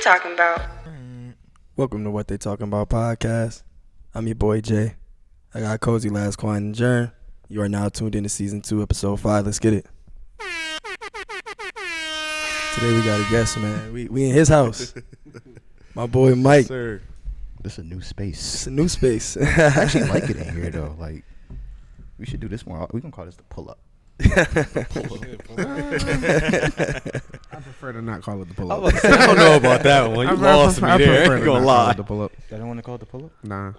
talking about? Welcome to What They Talking About podcast. I'm your boy Jay. I got Cozy, Last Quan, and Jern. You are now tuned into season 2, episode 5. Let's get it. Today we got a guest, man. We in his house. My boy Mike. Yes, sir. This is a new space. It's a new space. I actually like it in here though. Like, we should do this more. We can call this the pull up. I prefer to not call it the pull up. I don't know about that one. You lost me there. I ain't gonna lie. The pull up. I don't want to call it the pull up. Nah.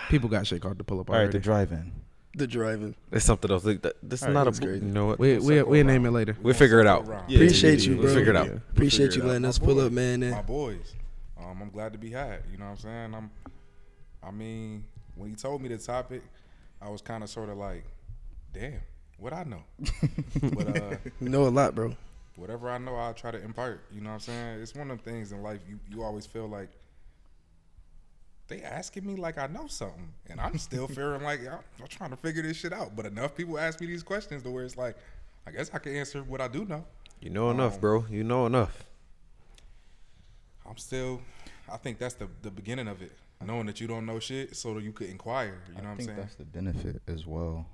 People got shit called the pull up All right, already. the drive-in. The driving. It's something else. Like, this is All right, not a that's book. crazy. You know what? We'll name it later. We'll figure it out. Appreciate you, bro. We'll figure it out. Appreciate you letting us pull up, man. My boys. I'm glad to be had. You know what I'm saying? I mean, when he told me the topic, I was kind of sort of like, damn, what I know. But You know a lot, bro. whatever I know, I'll try to impart. You know what I'm saying? It's one of them things in life you always feel like they asking me like I know something, and I'm still feeling like I'm trying to figure this shit out. But enough people ask me these questions to where it's like, I guess I can answer what I do know. You know enough, bro. You know enough. I think that's the beginning of it. Knowing that you don't know shit so that you could inquire. You know what I'm saying? I think that's the benefit as well.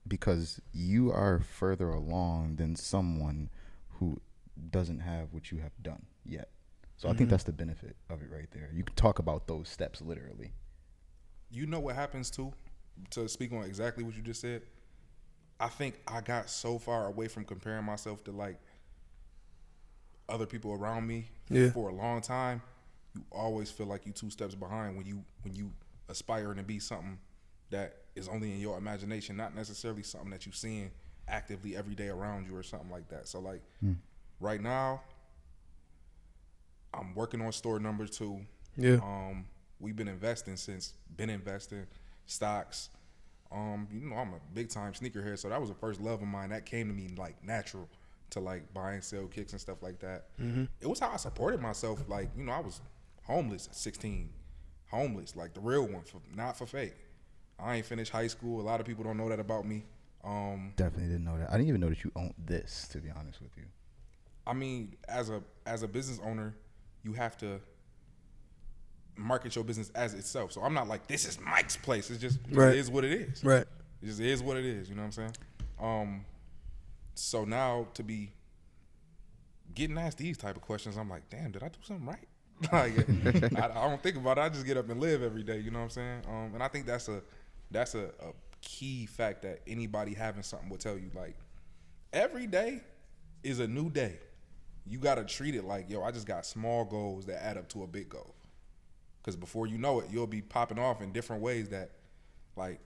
Because you are further along than someone who doesn't have what you have done yet. So I think that's the benefit of it right there. You can talk about those steps literally. You know what happens too, to speak on exactly what you just said? I think I got so far away from comparing myself to like other people around me for a long time. You always feel like you 2 steps behind when you aspiring to be something that is only in your imagination, not necessarily something that you're seeing actively every day around you or something like that. So like right now, I'm working on store number 2. Yeah. We've been investing stocks. You know, I'm a big time sneakerhead, so that was the first love of mine. That came to me like natural to like buy and sell kicks and stuff like that. It was how I supported myself. Like, you know, I was homeless at 16, homeless, like the real one, not for fake. I ain't finished high school. A lot of people don't know that about me. Definitely didn't know that. I didn't even know that you owned this, to be honest with you. I mean, as a business owner, you have to market your business as itself. So I'm not like, this is Mike's place. It's just Right. It is what it is. Right. It just is what it is. You know what I'm saying? So now to be getting asked these type of questions, I'm like, damn, did I do something right? Like, I don't think about it. I just get up and live every day. You know what I'm saying? And I think that's a key fact that anybody having something will tell you. Like, every day is a new day. You got to treat it like, yo, I just got small goals that add up to a big goal. Because before you know it, you'll be popping off in different ways that, like,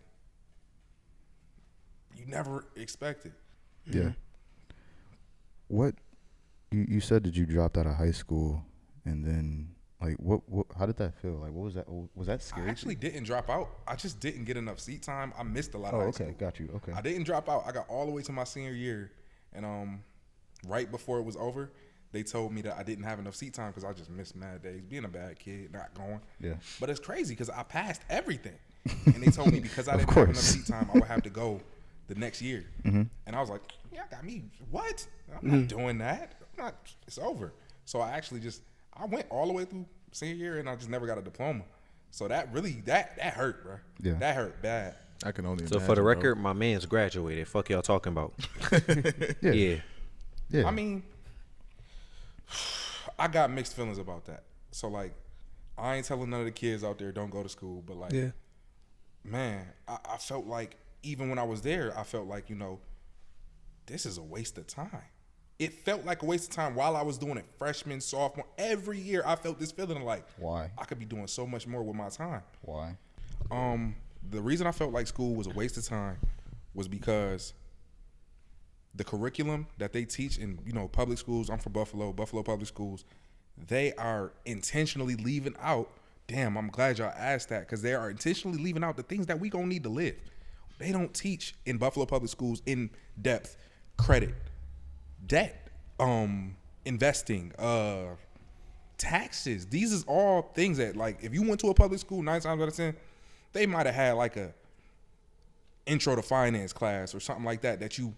you never expected. Yeah. What you said that you dropped out of high school, and then like what how did that feel? Like, what was that? Was that scary? I actually didn't drop out. I just didn't get enough seat time. I missed a lot of high school. Got you. Okay. I didn't drop out. I got all the way to my senior year, and right before it was over, they told me that I didn't have enough seat time because I just missed mad days, being a bad kid, not going. Yeah. But it's crazy because I passed everything, and they told me because I didn't have enough seat time, I would have to go the next year. And I was like, yeah, got me. What? I'm not doing that. It's over. So I went all the way through senior year, and I just never got a diploma. So that really that hurt, bro. Yeah. That hurt bad. I can only So imagine, for the bro. record, my man's graduated. Fuck y'all talking about. Yeah. Yeah. I mean, I got mixed feelings about that. So like, I ain't telling none of the kids out there don't go to school, but like, man, I felt like even when I was there, I felt like, you know, this is a waste of time. It felt like a waste of time while I was doing it, freshman, sophomore, every year I felt this feeling like, Why? I could be doing so much more with my time. Why? The reason I felt like school was a waste of time was because the curriculum that they teach in, you know, public schools, I'm from Buffalo public schools, they are intentionally leaving out, damn, I'm glad y'all asked that, because they are intentionally leaving out the things that we gonna need to live. They don't teach in Buffalo public schools in depth credit, debt, investing, taxes. These is all things that, like, if you went to a public school 9 times out of 10, they might have had like a intro to finance class or something like that you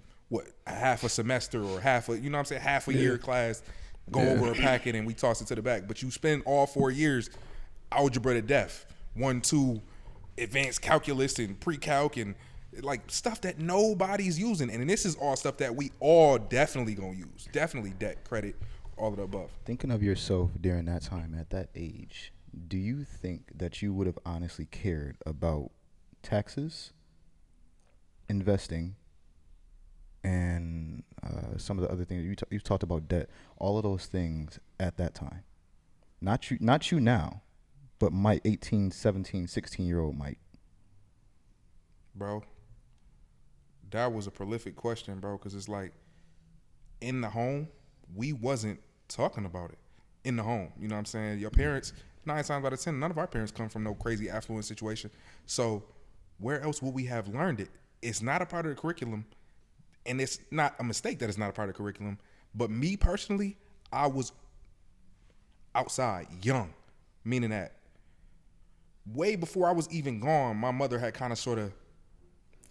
half a semester or half a, you know what I'm saying, half a year class go over a packet and we toss it to the back. But you spend all 4 years algebra to death, 1, 2, advanced calculus and pre-calc and like stuff that nobody's using. And this is all stuff that we all definitely gonna use. Definitely debt, credit, all of the above. Thinking of yourself during that time at that age, do you think that you would have honestly cared about taxes, investing, and some of the other things you talked about, debt, all of those things at that time? Not you now, but my 18, 17, 16-year-old Mike. Bro, that was a prolific question, bro, because it's like in the home, we wasn't talking about it in the home. You know what I'm saying? Your parents, 9 times out of 10, none of our parents come from no crazy affluent situation. So where else would we have learned it? It's not a part of the curriculum, and it's not a mistake that it's not a part of the curriculum. But me personally, I was outside, young, meaning that way before I was even gone, my mother had kind of sort of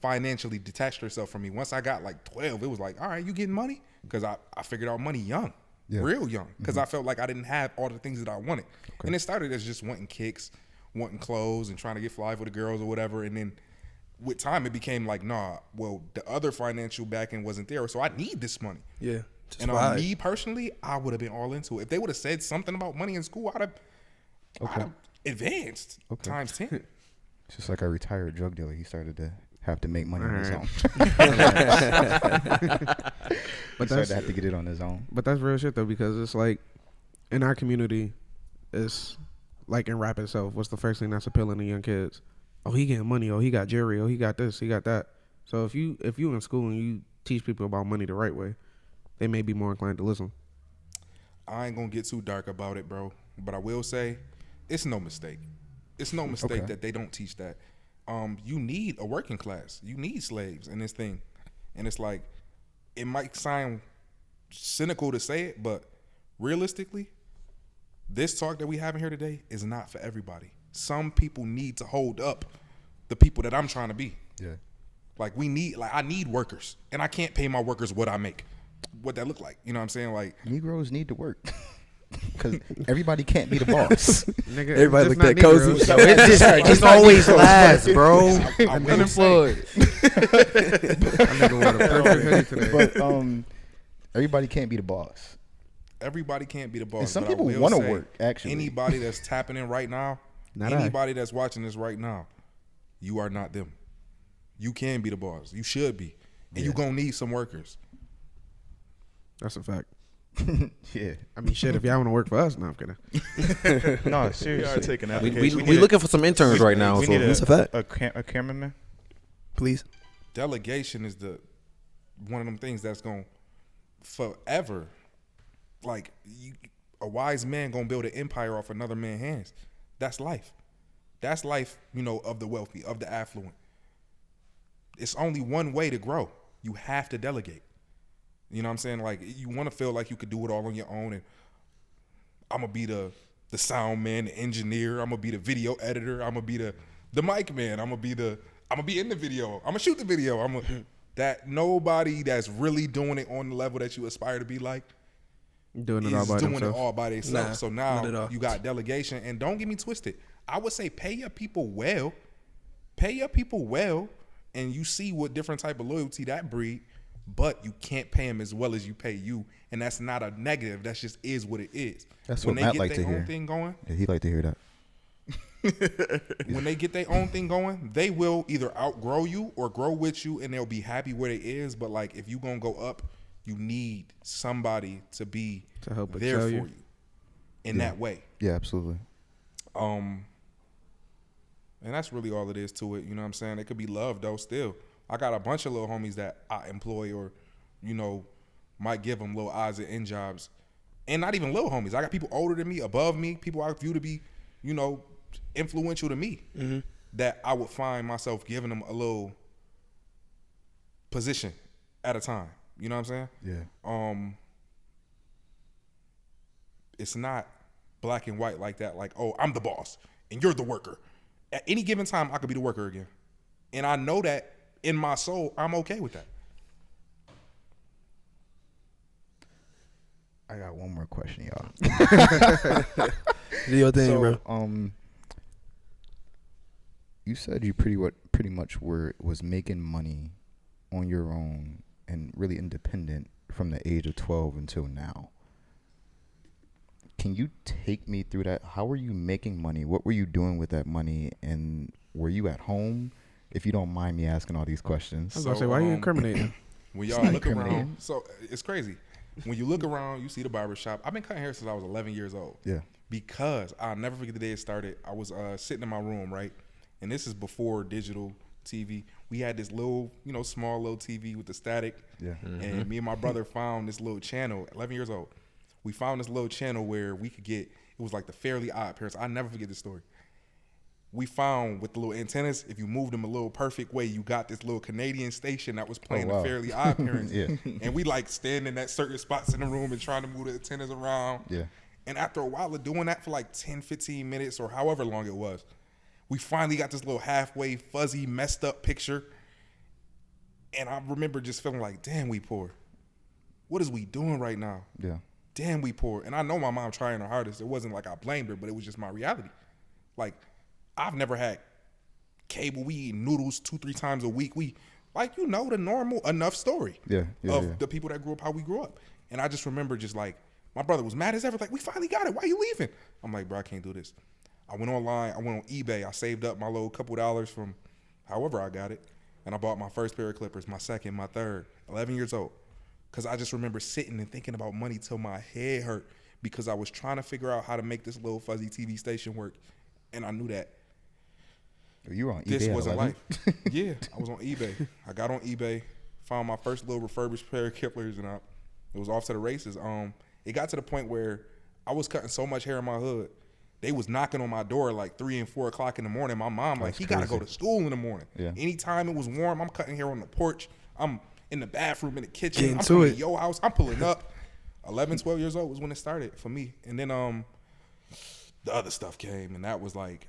financially detached herself from me. Once I got like 12, it was like, all right, you getting money? Because I figured out money young, real young, because I felt like I didn't have all the things that I wanted. Okay. And it started as just wanting kicks, wanting clothes, and trying to get fly for the girls or whatever. And then with time, it became like, nah, well, the other financial backing wasn't there, so I need this money. Yeah. And on me personally, I would have been all into it. If they would have said something about money in school, I'd have advanced times 10. It's just like a retired drug dealer. He started to have to make money on his own. But he started to have to get it on his own. But that's real shit though, because it's like in our community, it's like in rap itself. What's the first thing that's appealing to young kids? Oh, he getting money. Oh, he got jewelry. Oh, he got this. He got that. So if you in school and you teach people about money the right way, they may be more inclined to listen. I ain't gonna get too dark about it, bro. But I will say, it's no mistake. It's no mistake that they don't teach that. You need a working class. You need slaves in this thing. And it's like, it might sound cynical to say it, but realistically, this talk that we have in here today is not for everybody. Some people need to hold up the people that I'm trying to be. Yeah. Like I need workers, and I can't pay my workers what I make, what that look like. You know what I'm saying? Like Negroes need to work. Because everybody can't be the boss. Nigga, everybody look that cozy. So it's always lies, bro. I'm unemployed. But everybody can't be the boss. Everybody can't be the boss. And some but people want to work, actually. Anybody that's tapping in right now, anybody that's watching this right now, you are not them. You can be the boss. You should be. And you're going to need some workers. That's a fact. Yeah. I mean, shit, if y'all want to work for us, no, I'm kidding. No, seriously. We are taking applications. We looking for some interns right now. We So need that's a fact. a cameraman. Please. Delegation is one of them things that's going to forever, like a wise man going to build an empire off another man's hands. That's life. That's life, of the wealthy, of the affluent. It's only one way to grow. You have to delegate. You know what I'm saying? Like, you want to feel like you could do it all on your own, and I'm going to be the sound man, the engineer. I'm going to be the video editor. I'm going to be the mic man. I'm going to be in the video. I'm going to shoot the video. That nobody that's really doing it on the level that you aspire to be like doing it all by themselves. Nah, so now you got delegation, and don't get me twisted. I would say pay your people well. And you see what different type of loyalty that breed. But you can't pay them as well as you pay you, and that's not a negative. That just is what it is. That's what Matt like to hear. When they get their own thing going, yeah, he like to hear that. When they get their own thing going, they will either outgrow you or grow with you, and they'll be happy where they is. But like, if you gonna go up, you need somebody to help there for you in that way. Yeah, absolutely. And that's really all it is to it. You know what I'm saying? It could be love though. Still. I got a bunch of little homies that I employ or, might give them little odds and end jobs. And not even little homies. I got people older than me, above me, people I view to be, influential to me, that I would find myself giving them a little position at a time. You know what I'm saying? Yeah. It's not black and white like that. Like, oh, I'm the boss and you're the worker. At any given time, I could be the worker again. And I know that. In my soul, I'm okay with that. I got one more question, y'all. Do your thing, bro. You said you pretty much was making money on your own and really independent from the age of 12 until now. Can you take me through that? How were you making money? What were you doing with that money? And were you at home? If you don't mind me asking all these questions. I was going to say, why are you incriminating? When y'all look around, so it's crazy. When you look around, you see the barber shop. I've been cutting hair since I was 11 years old. Yeah. Because I'll never forget the day it started. I was sitting in my room, right? And this is before digital TV. We had this little, small little TV with the static. Yeah. And me and my brother found this little channel, 11 years old. We found this little channel where we could get, it was like the Fairly Odd Parents. I'll never forget this story. We found with the little antennas, if you moved them a little perfect way, you got this little Canadian station that was playing the Fairly Odd Parents. Yeah. And we like standing at certain spots in the room and trying to move the antennas around. Yeah. And after a while of doing that for like 10, 15 minutes or however long it was, we finally got this little halfway fuzzy, messed up picture. And I remember just feeling like, damn, we poor. What is we doing right now? Yeah. Damn, we poor. And I know my mom trying her hardest. It wasn't like I blamed her, but it was just my reality. Like, I've never had cable. We eat noodles 2-3 times a week. We, the normal enough story of the people that grew up how we grew up. And I just remember just like, my brother was mad as ever. Like, we finally got it. Why are you leaving? I'm like, bro, I can't do this. I went online. I went on eBay. I saved up my little couple dollars from however I got it. And I bought my first pair of clippers, my second, my third, 11 years old. Because I just remember sitting and thinking about money till my head hurt because I was trying to figure out how to make this little fuzzy TV station work. And I knew that you were on eBay. This wasn't life. Yeah, I was on eBay. I got on eBay, found my first little refurbished pair of Kipplers, and it was off to the races. It got to the point where I was cutting so much hair in my hood, they was knocking on my door like 3 and 4 o'clock in the morning. My mom he got to go to school in the morning. Yeah. Anytime it was warm, I'm cutting hair on the porch. I'm in the bathroom, in the kitchen. I'm coming to your house. I'm pulling up. 11, 12 years old was when it started for me. And then the other stuff came, and that was like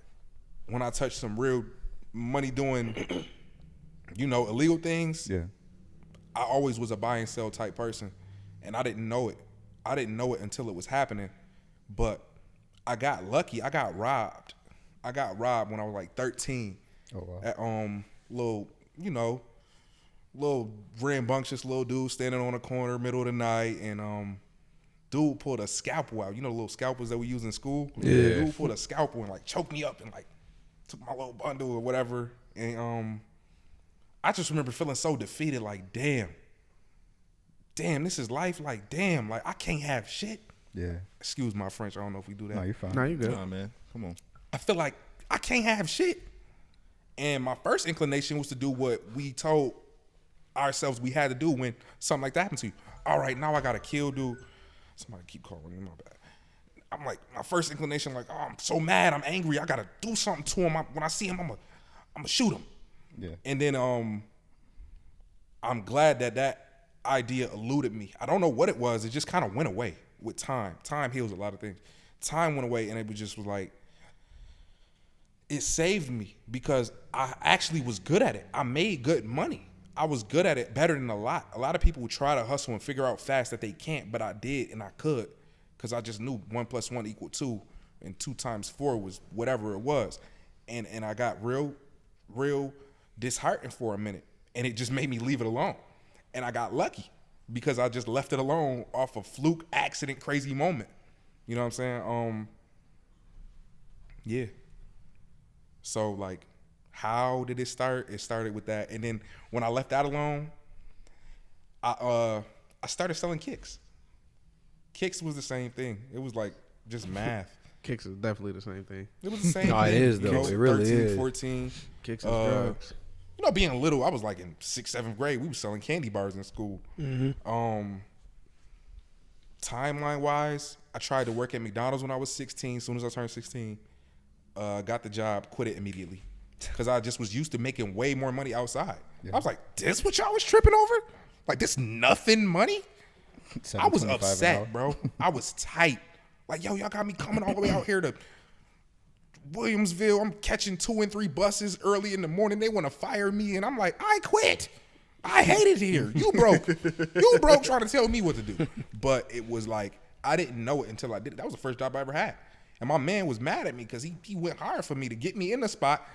when I touched some real money doing, illegal things. Yeah. I always was a buy and sell type person, and I didn't know it. I didn't know it until it was happening, but I got lucky. I got robbed. I got robbed when I was like 13. Oh, wow. At little rambunctious little dude standing on a corner middle of the night, and dude pulled a scalpel out. The little scalpels that we use in school? Yeah. Dude pulled a scalpel and like choked me up and like took my little bundle or whatever. And I just remember feeling so defeated, like, damn, this is life. Like, damn, like I can't have shit. Yeah. Excuse my French. I don't know if we do that. No, you're fine. No, you good. Nah, man. Come on. I feel like I can't have shit. And my first inclination was to do what we told ourselves we had to do when something like that happened to you. All right, now I got to kill dude. Somebody keep calling me, my bad. I'm like, my first inclination, like, oh, I'm so mad, I'm angry, I got to do something to him. When I see him, I'm going to shoot him. Yeah. And then I'm glad that idea eluded me. I don't know what it was. It just kind of went away with time. Time heals a lot of things. Time went away, and it was like, it saved me because I actually was good at it. I made good money. I was good at it, better than a lot. A lot of people would try to hustle and figure out fast that they can't, but I did and I could because I just knew 1 + 1 = 2 and 2 × 4 was whatever it was. And I got real disheartened for a minute, and it just made me leave it alone. And I got lucky because I just left it alone off a fluke, accident, crazy moment. You know what I'm saying? Yeah. So, like, how did it start? It started with that. And then when I left that alone, I started selling kicks. Kicks was the same thing. It was like just math. Kicks is definitely the same thing. It was the same thing. No, it is, though. It really 13, is. 14. Kicks and drugs. Being little, I was like in 6th, 7th grade. We were selling candy bars in school. Mm-hmm. Timeline-wise, I tried to work at McDonald's when I was 16. As soon as I turned 16, got the job, quit it immediately. Because I just was used to making way more money outside. Yeah. I was like, this what y'all was tripping over? Like, this nothing money? I was upset, bro. I was tight. Like, yo, y'all got me coming all the way out here to Williamsville. I'm catching 2 and 3 buses early in the morning. They want to fire me. And I'm like, I quit. I hate it here. You broke. You broke trying to tell me what to do. But it was like, I didn't know it until I did it. That was the first job I ever had. And my man was mad at me because he went hard for me to get me in the spot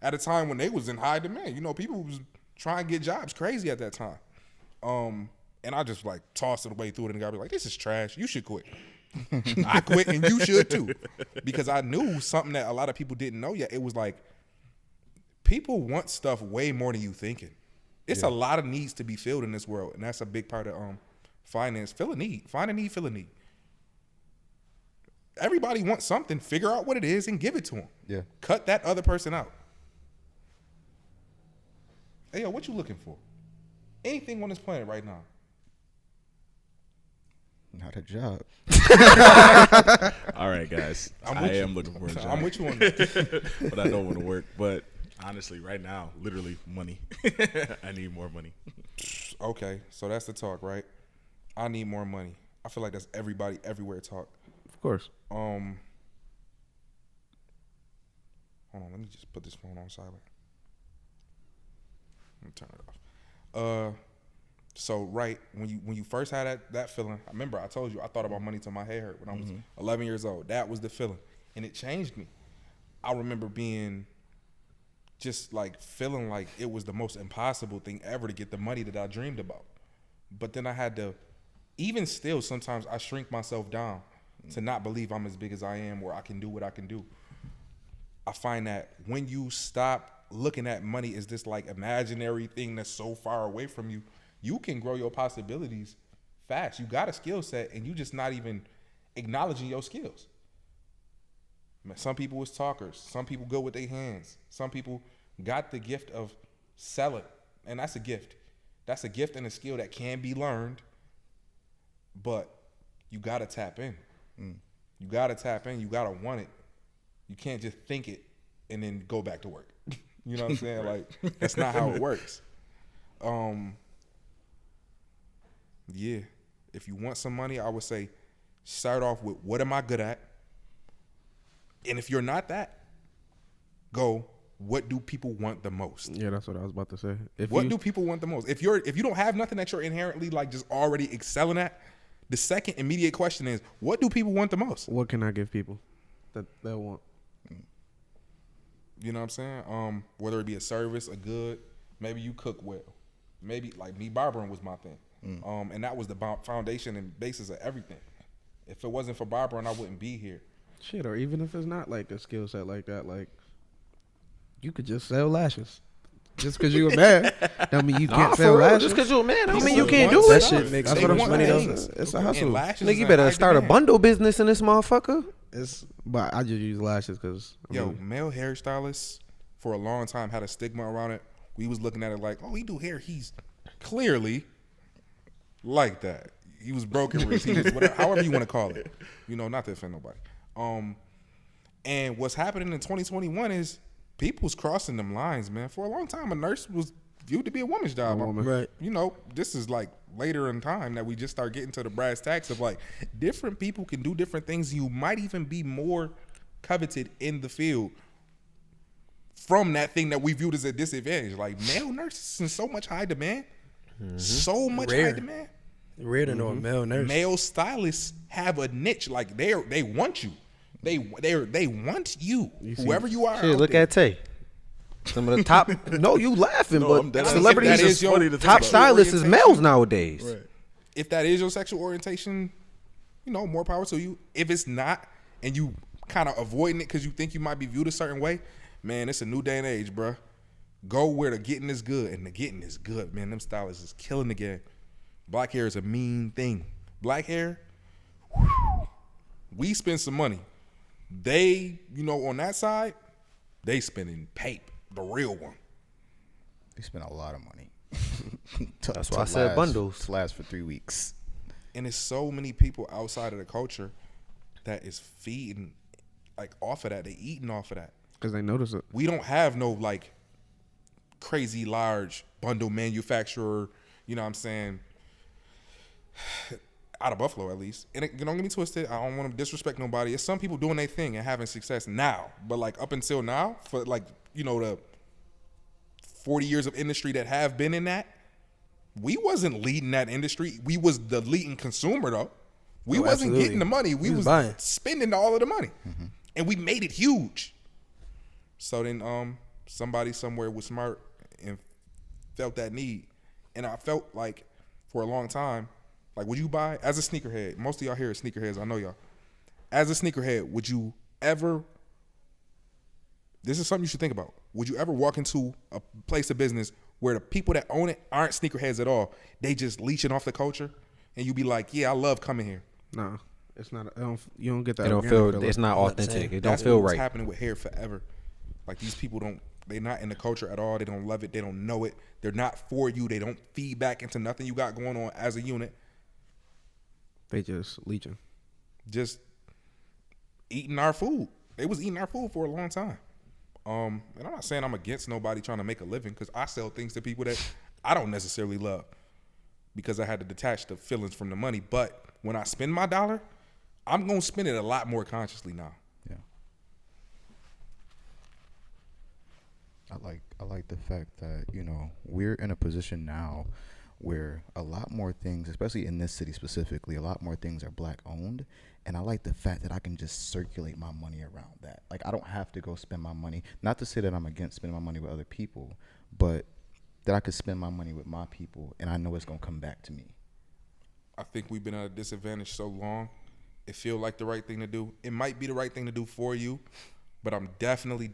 at a time when they was in high demand. You know, people was trying to get jobs crazy at that time. And I just like tossed it away, threw it in the garbage like, this is trash. You should quit. I quit and you should too. Because I knew something that a lot of people didn't know yet. It was like, people want stuff way more than you thinking. It's a lot of needs to be filled in this world. And that's a big part of finance. Fill a need. Find a need, fill a need. Everybody wants something. Figure out what it is and give it to them. Yeah. Cut that other person out. Hey, yo, what you looking for? Anything on this planet right now? Not a job. All right, guys. I am looking for a job. I'm with you on that. But I don't want to work. But honestly, right now, literally money. I need more money. Okay, so that's the talk, right? I need more money. I feel like that's everybody everywhere talk. Of course. Hold on, let me just put this phone on silent. Let me turn it off. So right when you first had that feeling, I remember I told you I thought about money till my head hurt when I was 11 years old. That was the feeling, and it changed me. I remember being just like feeling like it was the most impossible thing ever to get the money that I dreamed about. But then I had to, even still, sometimes I shrink myself down to not believe I'm as big as I am or I can do what I can do. I find that when you stop looking at money as this like imaginary thing that's so far away from you, you can grow your possibilities fast. You got a skill set and you just not even acknowledging your skills. Some people is talkers. Some people go with their hands. Some people got the gift of selling, and that's a gift. That's a gift and a skill that can be learned, but you got to tap in. You got to tap in. You got to want it. You can't just think it and then go back to work. You know what I'm saying? Like, that's not how it works. Yeah. If you want some money, I would say start off with what am I good at? And if you're not that, go, what do people want the most? Yeah, that's what I was about to say. What do people want the most? If you don't have nothing that you're inherently like just already excelling at, the second immediate question is, what do people want the most? What can I give people that they want? You know what I'm saying? Whether it be a service, a good, maybe you cook well. Maybe like me barbering was my thing. And that was the foundation and basis of everything. If it wasn't for barbering, I wouldn't be here. Shit, or even if it's not like a skill set like that, like you could just sell lashes. Just because you're a man, don't mean you can't sell lashes. Just because you're a man, don't mean you People can't want do That it. shit makes That's so what I'm much saying. money though. It's a hustle. Nigga, you better start a bundle business in this motherfucker. But I just use lashes because Male hairstylists for a long time had a stigma around it. We was looking at it like, oh, he do hair. He's clearly like that. He was broken wrist. He was whatever, however you want to call it. You know, not to offend nobody. And what's happening in 2021 is people's crossing them lines, man. For a long time, a nurse was viewed to be a woman's job. Right. You know, this is like later in time that we just start getting to the brass tacks of like different people can do different things. You might even be more coveted in the field from that thing that we viewed as a disadvantage. Like male nurses in so much high demand, so much Rare. high demand. Rare to know a male nurse. Male stylists have a niche. Like they want you. They want you. Whoever you are. Shit, look at Tay. Some of the top. No, you laughing, I'm but dead. celebrities If that is your top sexual stylists is orientation, males nowadays. Right. If that is your sexual orientation, you know, more power to you. If it's not, and you kind of avoiding it because you think you might be viewed a certain way, man, it's a new day and age, bruh. Go where the getting is good, and the getting is good, man. Them stylists is killing the game. Black hair is a mean thing. Black hair, whew, we spend some money. They, you know, on that side, they spending paper, the real one. They spend a lot of money. That's why I said bundles. To last for 3 weeks. And there's so many people outside of the culture that is feeding like off of that. They eating off of that. because they notice it. We don't have no like crazy large bundle manufacturer, you know what I'm saying, out of Buffalo at least. And don't get me twisted, I don't want to disrespect nobody. It's some people doing their thing and having success now. But like up until now, for like, you know, the 40 years of industry that have been in that, we wasn't leading that industry. We was the leading consumer though. We Oh, wasn't absolutely. getting the money. We was buying. spending all of the money, and we made it huge. So then, somebody somewhere was smart and felt that need, and I felt like for a long time, like, would you buy as a sneakerhead? Most of y'all here are sneakerheads. I know y'all. As a sneakerhead, would you ever? This is something you should think about. Would you ever walk into a place of business where the people that own it aren't sneakerheads at all? They just leeching off the culture, and you be like, "Yeah, I love coming here." No, it's not. You don't get that. It don't organic feel. feeling. It's not I'm not authentic. saying. It don't That's feel what's right. happening with hair forever. Like, these people don't. They're not in the culture at all. They don't love it. They don't know it. They're not for you. They don't feed back into nothing you got going on as a unit. They just leeching. Just eating our food. They was eating our food for a long time. And I'm not saying I'm against nobody trying to make a living, because I sell things to people that I don't necessarily love, because I had to detach the feelings from the money. But when I spend my dollar, I'm gonna spend it a lot more consciously now. Yeah. I like the fact that, you know, we're in a position now where a lot more things, especially in this city specifically, a lot more things are black owned. And I like the fact that I can just circulate my money around that. Like, I don't have to go spend my money. Not to say that I'm against spending my money with other people, but that I could spend my money with my people and I know it's going to come back to me. I think we've been at a disadvantage so long. It feel like the right thing to do. It might be the right thing to do for you, but I'm definitely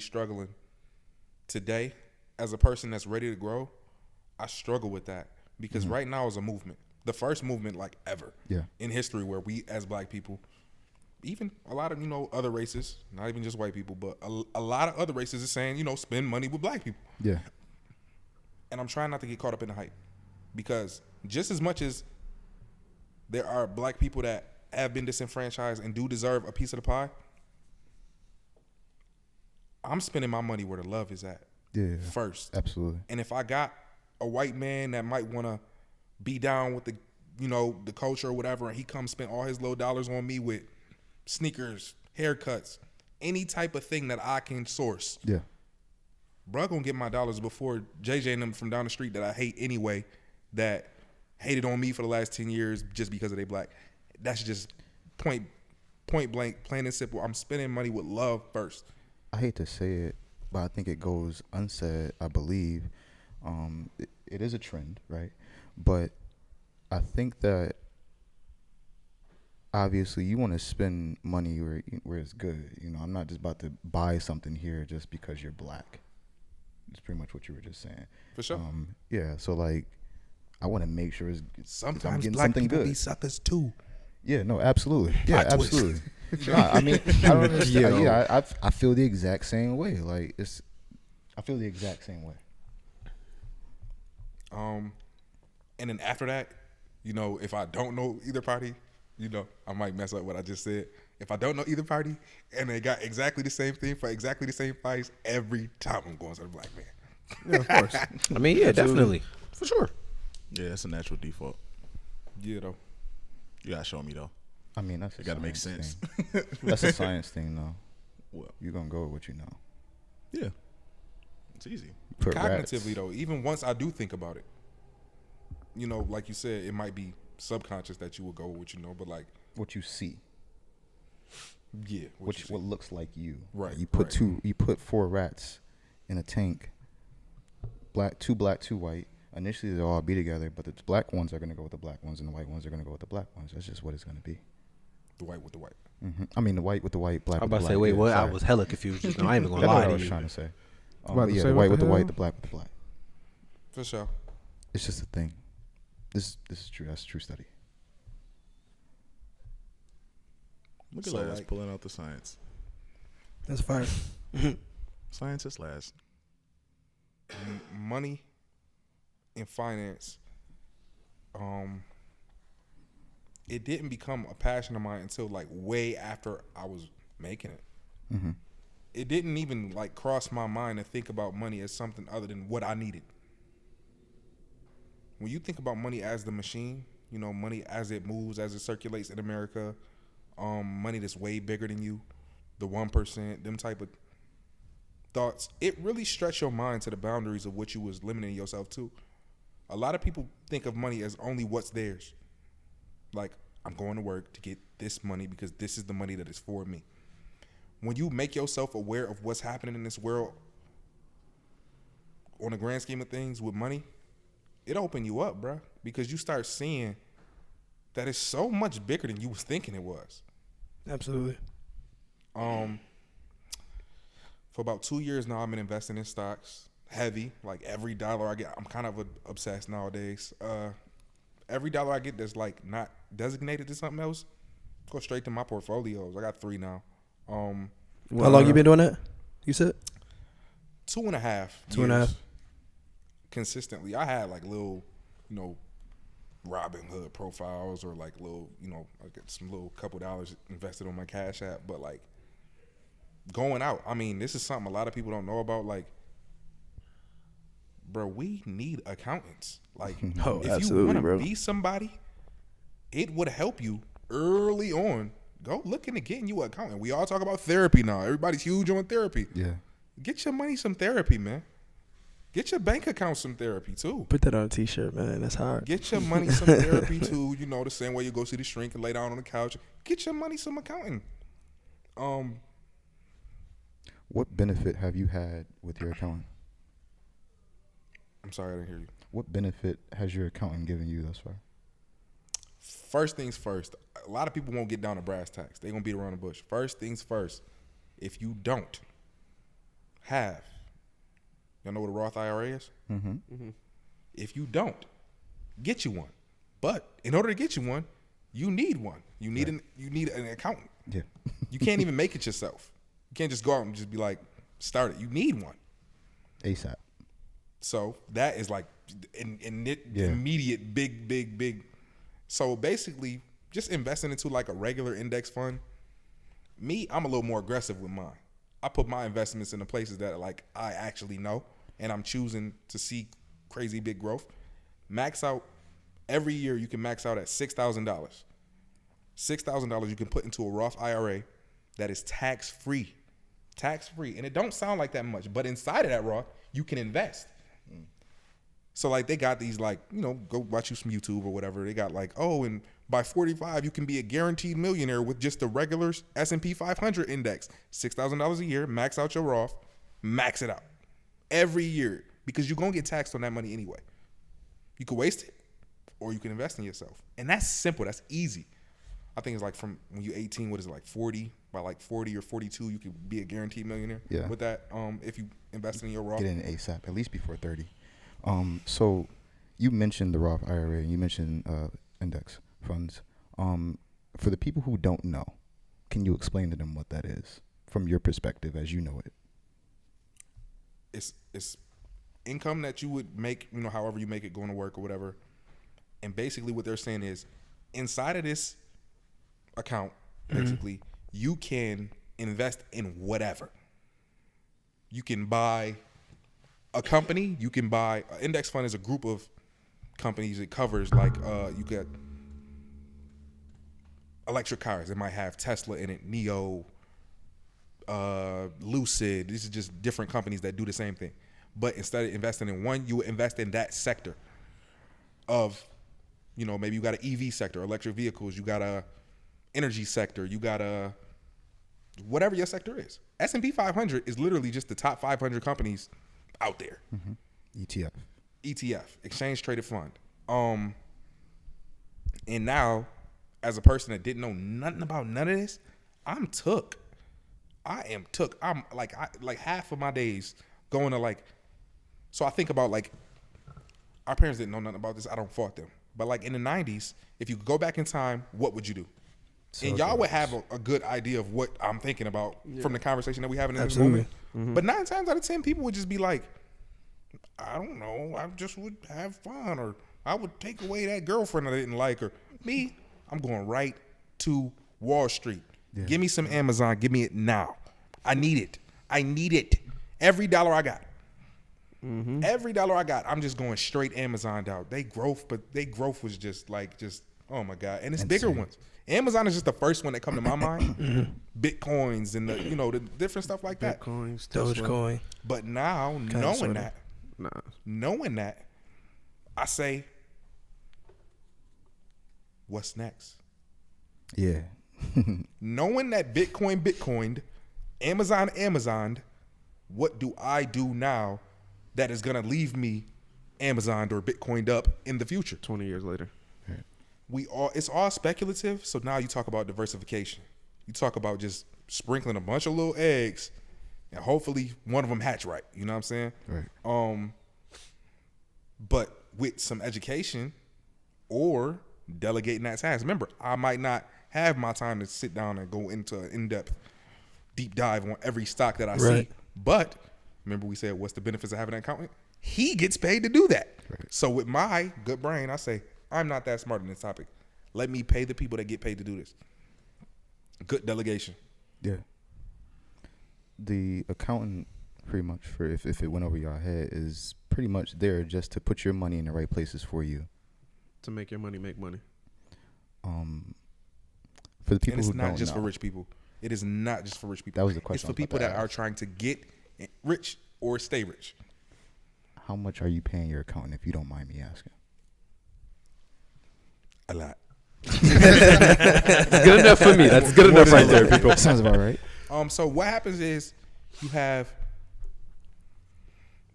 struggling today as a person that's ready to grow. I struggle with that because right now is a movement. The first movement like ever in history where we as black people, even a lot of, you know, other races, not even just white people, but a lot of other races is saying, you know, spend money with black people. Yeah. And I'm trying not to get caught up in the hype, because just as much as there are black people that have been disenfranchised and do deserve a piece of the pie, I'm spending my money where the love is at first. Absolutely. And if I got a white man that might want to be down with the, you know, the culture or whatever, and he comes spend all his low dollars on me with sneakers, haircuts, any type of thing that I can source. Yeah. Bro, gonna get my dollars before JJ and them from down the street that I hate anyway, that hated on me for the last 10 years just because of they black. That's just point blank, plain and simple. I'm spending money with love first. I hate to say it, but I think it goes unsaid, I believe. It is a trend, right? But I think that obviously you want to spend money where it's good. You know, I'm not just about to buy something here just because you're black. It's pretty much what you were just saying. For sure. Yeah, so like I want to make sure I'm Sometimes getting black something people good. be suckers too. Yeah, no, absolutely. Yeah, Plot twist. absolutely. Nah, I mean, I don't understand. Yeah, I feel the exact same way. Like I feel the exact same way. And then after that, you know, if I don't know either party, you know, I might mess up what I just said. If I don't know either party and they got exactly the same thing for exactly the same price, every time I'm going to the black man. Yeah, of course. I mean, yeah, definitely, for sure. Yeah, it's a natural default. Yeah, though. You gotta show me though. I mean, that's It gotta make sense. thing. That's a science thing, though. Well, You're gonna go with what you know. yeah, it's easy. Put Cognitively, rats. though, even once I do think about it, you know, like you said, it might be subconscious that you will go with what you know, but like, What you see, yeah, what looks like you. Right, You put right. you put 4 rats in a tank. Two black, 2 white. Initially, they'll all be together, but the black ones are gonna go with the black ones, and the white ones are gonna go with the black ones. That's just what it's gonna be. the white with the white. I mean, the white with the white, black. I'm with about the to say, black. wait, Yeah, what? I sorry. was hella confused just now. I ain't even That's gonna what lie I to was you. trying to say. About to Yeah, say the what white the with the hell? white, the black with the black. For sure. It's just a thing. This is true. That's a true study. Look at So, Laz like- pulling out the science. That's fire. Science is Laz. Money and finance, it didn't become a passion of mine until like way after I was making it. It didn't even like cross my mind to think about money as something other than what I needed. When you think about money as the machine, you know, money as it moves, as it circulates in America, money that's way bigger than you, the 1%, them type of thoughts, it really stretch your mind to the boundaries of what you was limiting yourself to. A lot of people think of money as only what's theirs. Like, I'm going to work to get this money because this is the money that is for me. When you make yourself aware of what's happening in this world on the grand scheme of things with money, it open you up, bro, because you start seeing that it's so much bigger than you was thinking it was. Absolutely. For about 2 years now, I've been investing in stocks heavy. Like every dollar I get, I'm kind of obsessed nowadays. Every dollar I get that's like not designated to something else, go straight to my portfolios. I got 3 now. How long you been doing that? You said 2.5 years. 2.5. Consistently. I had like little, Robin Hood profiles or like little, I get some little couple dollars invested on my Cash App, but like going out, I mean, this is something a lot of people don't know about. Like, bro, we need accountants. Like, if you want to be somebody, it would help you early on. Go look into getting you an accountant. We all talk about therapy now. Everybody's huge on therapy. Yeah. Get your money some therapy, man. Get your bank account some therapy too. Put that on a t-shirt, man. That's hard. Get your money some therapy too. The same way you go see the shrink and lay down on the couch. Get your money some accounting. What benefit have you had with your accountant? I'm sorry, I didn't hear you. What benefit has your accountant given you thus far? First things first. A lot of people won't get down to brass tacks. They're going to beat around the bush. First things first. If you don't have, y'all know what a Roth IRA is? Mm-hmm. If you don't, get you one. But in order to get you one, you need one. You need an accountant. Yeah. You can't even make it yourself. You can't just go out and just be like, start it. You need one. ASAP. So that is like immediate, big. So basically, just investing into like a regular index fund. Me, I'm a little more aggressive with mine. I put my investments in the places that like I actually know, and I'm choosing to see crazy big growth. Max out every year. You can max out at $6,000. $6,000 you can put into a Roth IRA that is tax free, and it don't sound like that much, but inside of that Roth you can invest. So like they got these like, go watch you some YouTube or whatever. They got like, and by 45 you can be a guaranteed millionaire with just the regular S&P 500 index. $6,000 a year, max out your Roth, max it out every year because you're going to get taxed on that money anyway. You can waste it or you can invest in yourself. And that's simple. That's easy. I think it's like from when you're 18, what is it, like 40? By like 40 or 42, you could be a guaranteed millionaire with that if you invest in your Roth. Get in ASAP, at least before 30. So you mentioned the Roth IRA and you mentioned index funds. For the people who don't know, can you explain to them what that is from your perspective as you know it? It's income that you would make, however you make it going to work or whatever. And basically what they're saying is inside of this account, basically, you can invest in whatever. You can buy a company, you can buy an index fund is a group of companies. It covers like you got electric cars. It might have Tesla in it, NIO, Lucid. These are just different companies that do the same thing. But instead of investing in one, you invest in that sector of, maybe you got an EV sector, electric vehicles. You got a energy sector. You got a whatever your sector is. S&P 500 is literally just the top 500 companies out there. ETF, exchange traded fund. And now, as a person that didn't know nothing about none of this, I'm took. I'm like half of my days going to like. So I think about like our parents didn't know nothing about this. I don't fault them. But like in the 90s, if you could go back in time, what would you do? And y'all would have a good idea of what I'm thinking about from the conversation that we having in this moment. Mm-hmm. But 9 times out of 10, people would just be like, I don't know, I just would have fun, or I would take away that girlfriend I didn't like, or me, I'm going right to Wall Street. Yeah. Give me some Amazon. Give me it now. I need it. Every dollar I got. Mm-hmm. Every dollar I got, I'm just going straight Amazon out. They growth was just oh my God. And it's bigger ones. Amazon is just the first one that come to my mind. Bitcoins and the different stuff like that. Bitcoins, Dogecoin. But now knowing that, I say, what's next? Yeah. Knowing that Bitcoined, Amazoned, what do I do now that is gonna leave me Amazoned or Bitcoined up in the future? 20 years later. It's all speculative. So now you talk about diversification. You talk about just sprinkling a bunch of little eggs, and hopefully one of them hatch right. You know what I'm saying? Right. But with some education or delegating that task. Remember, I might not have my time to sit down and go into an in-depth deep dive on every stock that I see. But remember, we said, what's the benefits of having an accountant? He gets paid to do that. Right. So with my good brain, I say, I'm not that smart in this topic. Let me pay the people that get paid to do this. Good delegation. Yeah. The accountant, pretty much, for if it went over your head, is pretty much there just to put your money in the right places for you. To make your money make money. For the people and it's who not don't just know. for rich people. It is not just for rich people. That was the question It's I for was about people to that are ask. trying to get rich or stay rich. How much are you paying your accountant, if you don't mind me asking? A lot. That's good enough for me. That's good enough right there, people. Sounds about right. So what happens is you have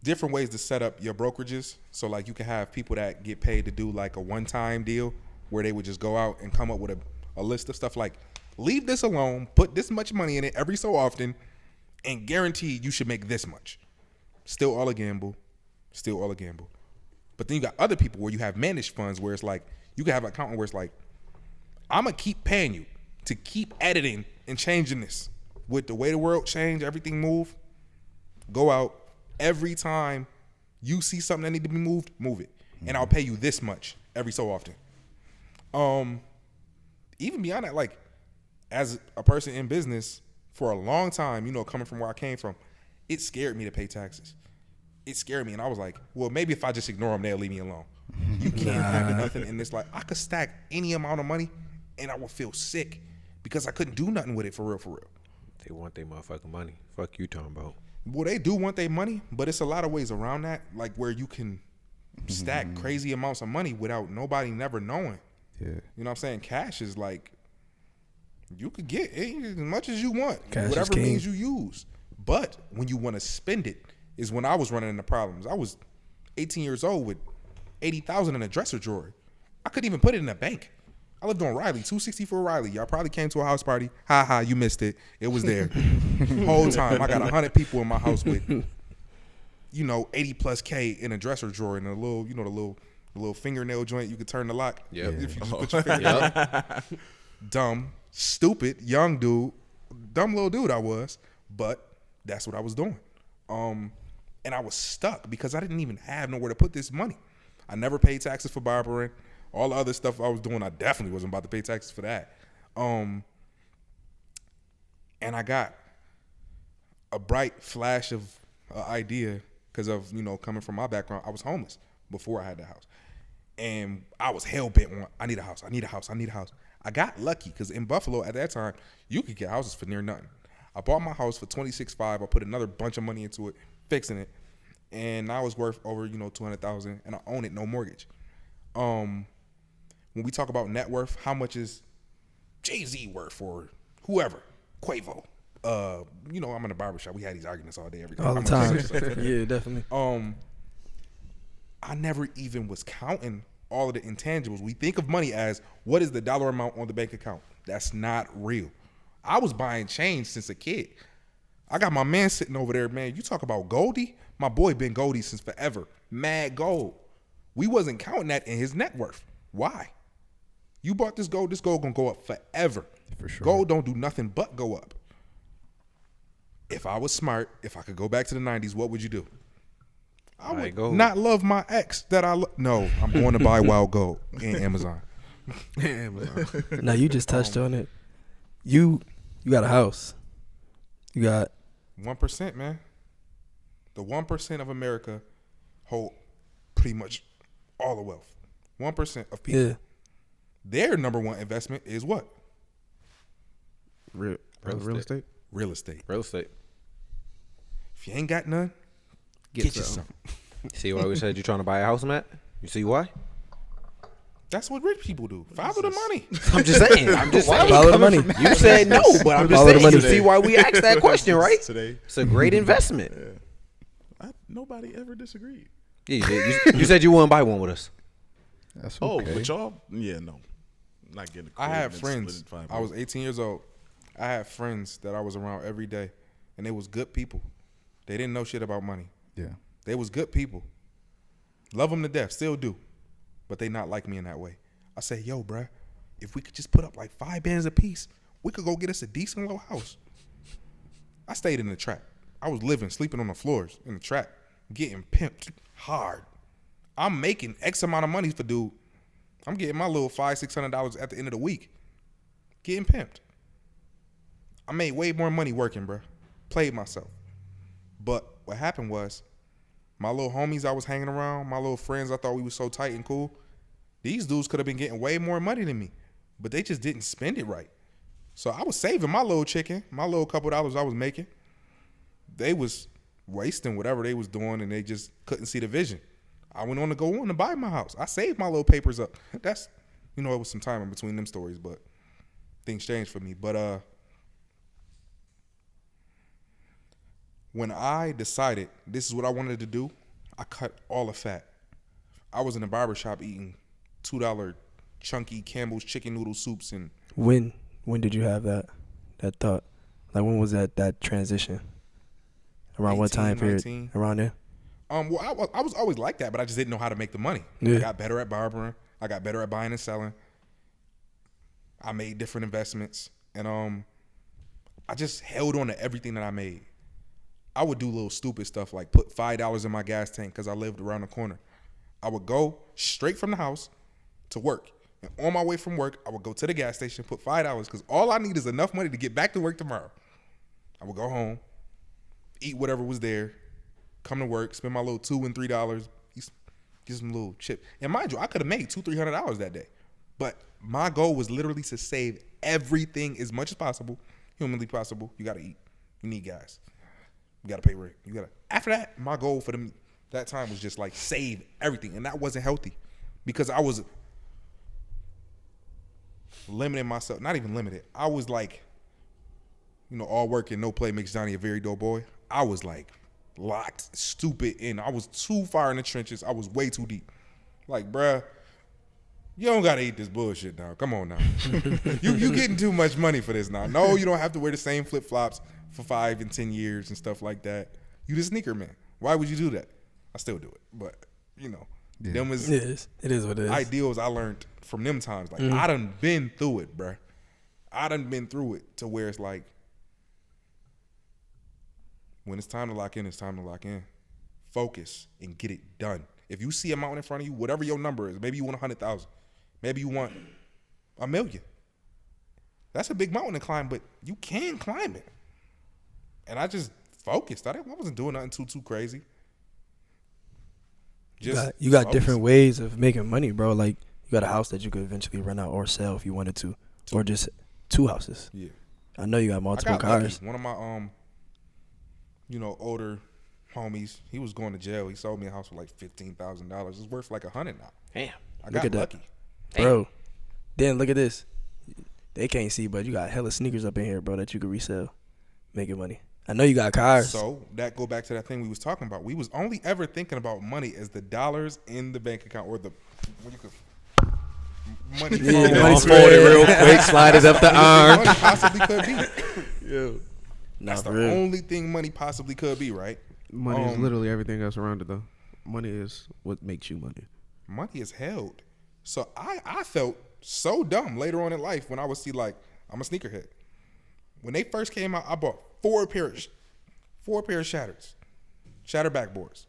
different ways to set up your brokerages. So like you can have people that get paid to do like a one-time deal where they would just go out and come up with a list of stuff like, leave this alone, put this much money in it every so often, and guaranteed you should make this much. Still all a gamble. Still all a gamble. But then you got other people where you have managed funds where it's like, you can have an accountant where it's like, I'm going to keep paying you to keep editing and changing this. With the way the world changed, everything move, go out. Every time you see something that need to be moved, move it. And I'll pay you this much every so often. Even beyond that, like, as a person in business for a long time, you know, coming from where I came from, it scared me to pay taxes. It scared me. And I was like, well, maybe if I just ignore them, they'll leave me alone. You can't have nothing in this life. I could stack any amount of money and I would feel sick because I couldn't do nothing with it for real. They want their motherfucking money. Fuck you talking about. Well, they do want their money, but it's a lot of ways around that, like where you can stack crazy amounts of money without nobody never knowing. Yeah. You know what I'm saying? Cash is like, you could get as much as you want, Cash is whatever king. means you use. But when you want to spend it is when I was running into problems. I was 18 years old with $80,000 in a dresser drawer. I couldn't even put it in a bank. I lived on Riley, 264 Riley. Y'all probably came to a house party. Ha ha, you missed it. It was there. Whole time. I got 100 people in my house with, 80 plus K in a dresser drawer and a little, the little fingernail joint you could turn the lock. Yep. If you just put your finger Dumb, stupid, young dude, dumb little dude I was, but that's what I was doing. And I was stuck because I didn't even have nowhere to put this money. I never paid taxes for barbering. All the other stuff I was doing, I definitely wasn't about to pay taxes for that. And I got a bright flash of idea because of, coming from my background. I was homeless before I had the house. And I was hell-bent on, I need a house. I got lucky because in Buffalo at that time, you could get houses for near nothing. I bought my house for $26,500. I put another bunch of money into it, fixing it. And now it's worth over, $200,000, and I own it, no mortgage. When we talk about net worth, how much is Jay-Z worth or whoever, Quavo? I'm in a barbershop. We had these arguments all day, every day. All the time. Yeah, definitely. I never even was counting all of the intangibles. We think of money as what is the dollar amount on the bank account. That's not real. I was buying change since a kid. I got my man sitting over there, man. You talk about Goldie? My boy been Goldie since forever. Mad gold. We wasn't counting that in his net worth. Why? You bought this gold gonna go up forever. For sure. Gold don't do nothing but go up. If I was smart, if I could go back to the 90s, what would you do? I would gold. not love my ex that I love. No, I'm going to buy wild gold in Amazon. Now you just touched on it. You got a house. You got 1%, man. The 1% of America hold pretty much all the wealth. 1% of people. yeah. Their number one investment is what? Real estate. Real estate. Real estate. If you ain't got none, get you some. See why we said you're trying to buy a house, Matt? You see why? That's what rich people do. Follow the money. I'm just saying. Follow the money. You said no, but I'm just Follow the saying. money. You see why we asked that question, right? Today, It's a great investment. nobody ever disagreed. Yeah, you did. You said you wouldn't buy one with us. That's Oh, okay. but y'all, no, not getting. I had split friends. in five I was ways. 18 years old. I had friends that I was around every day, and they was good people. They didn't know shit about money. Yeah. They was good people. Love them to death, still do, but they not like me in that way. I say, yo, bruh, if we could just put up like 5 bands a piece, we could go get us a decent little house. I stayed in the trap. I was sleeping on the floors in the trap, getting pimped hard. I'm making X amount of money for dude. I'm getting my little $500-$600 at the end of the week. Getting pimped. I made way more money working, bro. Played myself. But what happened was, my little homies I was hanging around, my little friends I thought we were so tight and cool, these dudes could have been getting way more money than me. But they just didn't spend it right. So I was saving my little chicken, my little couple dollars I was making. They was wasting whatever they was doing, and they just couldn't see the vision. I went on to go on to buy my house. I saved my little papers up. That's, it was some time in between them stories, but things changed for me. But when I decided this is what I wanted to do, I cut all the fat. I was in a barber shop eating $2 chunky Campbell's chicken noodle soups. And When did you have that thought? Like, when was that transition? Around what time 18, period? 19. Around there? Well, I was always like that, but I just didn't know how to make the money. Yeah. I got better at barbering. I got better at buying and selling. I made different investments, and I just held on to everything that I made. I would do little stupid stuff like put $5 in my gas tank because I lived around the corner. I would go straight from the house to work. And on my way from work, I would go to the gas station, put $5 because all I need is enough money to get back to work tomorrow. I would go home, eat whatever was there, come to work, spend my little $2 and $3, get some little chip. And mind you, I could have made $200-$300 that day. But my goal was literally to save everything as much as possible, humanly possible. You got to eat. You need gas. You got to pay rent. After that, my goal for that time was just like save everything. And that wasn't healthy because I was limiting myself. Not even limited. I was like, all work and no play makes Johnny a very dull boy. I was like locked, stupid, and I was too far in the trenches. I was way too deep. Like, bruh, you don't gotta eat this bullshit now. Come on now. you getting too much money for this now. No, you don't have to wear the same flip flops for 5 and 10 years and stuff like that. You the sneaker man. Why would you do that? I still do it, but them was It is what it is. ideals I learned from them times. Like I done been through it, bruh. I done been through it to where it's like, when it's time to lock in, it's time to lock in. Focus and get it done. If you see a mountain in front of you, whatever your number is, maybe you want 100,000, maybe you want 1 million. That's a big mountain to climb, but you can climb it. And I just focused. I wasn't doing nothing too crazy. You got different ways of making money, bro. Like, you got a house that you could eventually rent out or sell if you wanted to, or just 2 houses. Yeah. I know you got multiple cars. Lucky. One of my older homies, he was going to jail. He sold me a house for like $15,000. It's worth like $100 now. Damn. I Look got at that. lucky. Bro, then look at this. They can't see, but you got hella sneakers up in here, bro, that you could resell, making money. I know you got cars. So that go back to that thing we was talking about. We was only ever thinking about money as the dollars in the bank account or the money. money Fold it real quick, slide it up the arm. Money possibly could be. That's That's the only thing money possibly could be, right? Money is literally everything else around it, though. Money is what makes you money. Money is held. So I felt so dumb later on in life when I would see, like, I'm a sneakerhead. When they first came out, I bought 4 pairs of shatters, shatter backboards.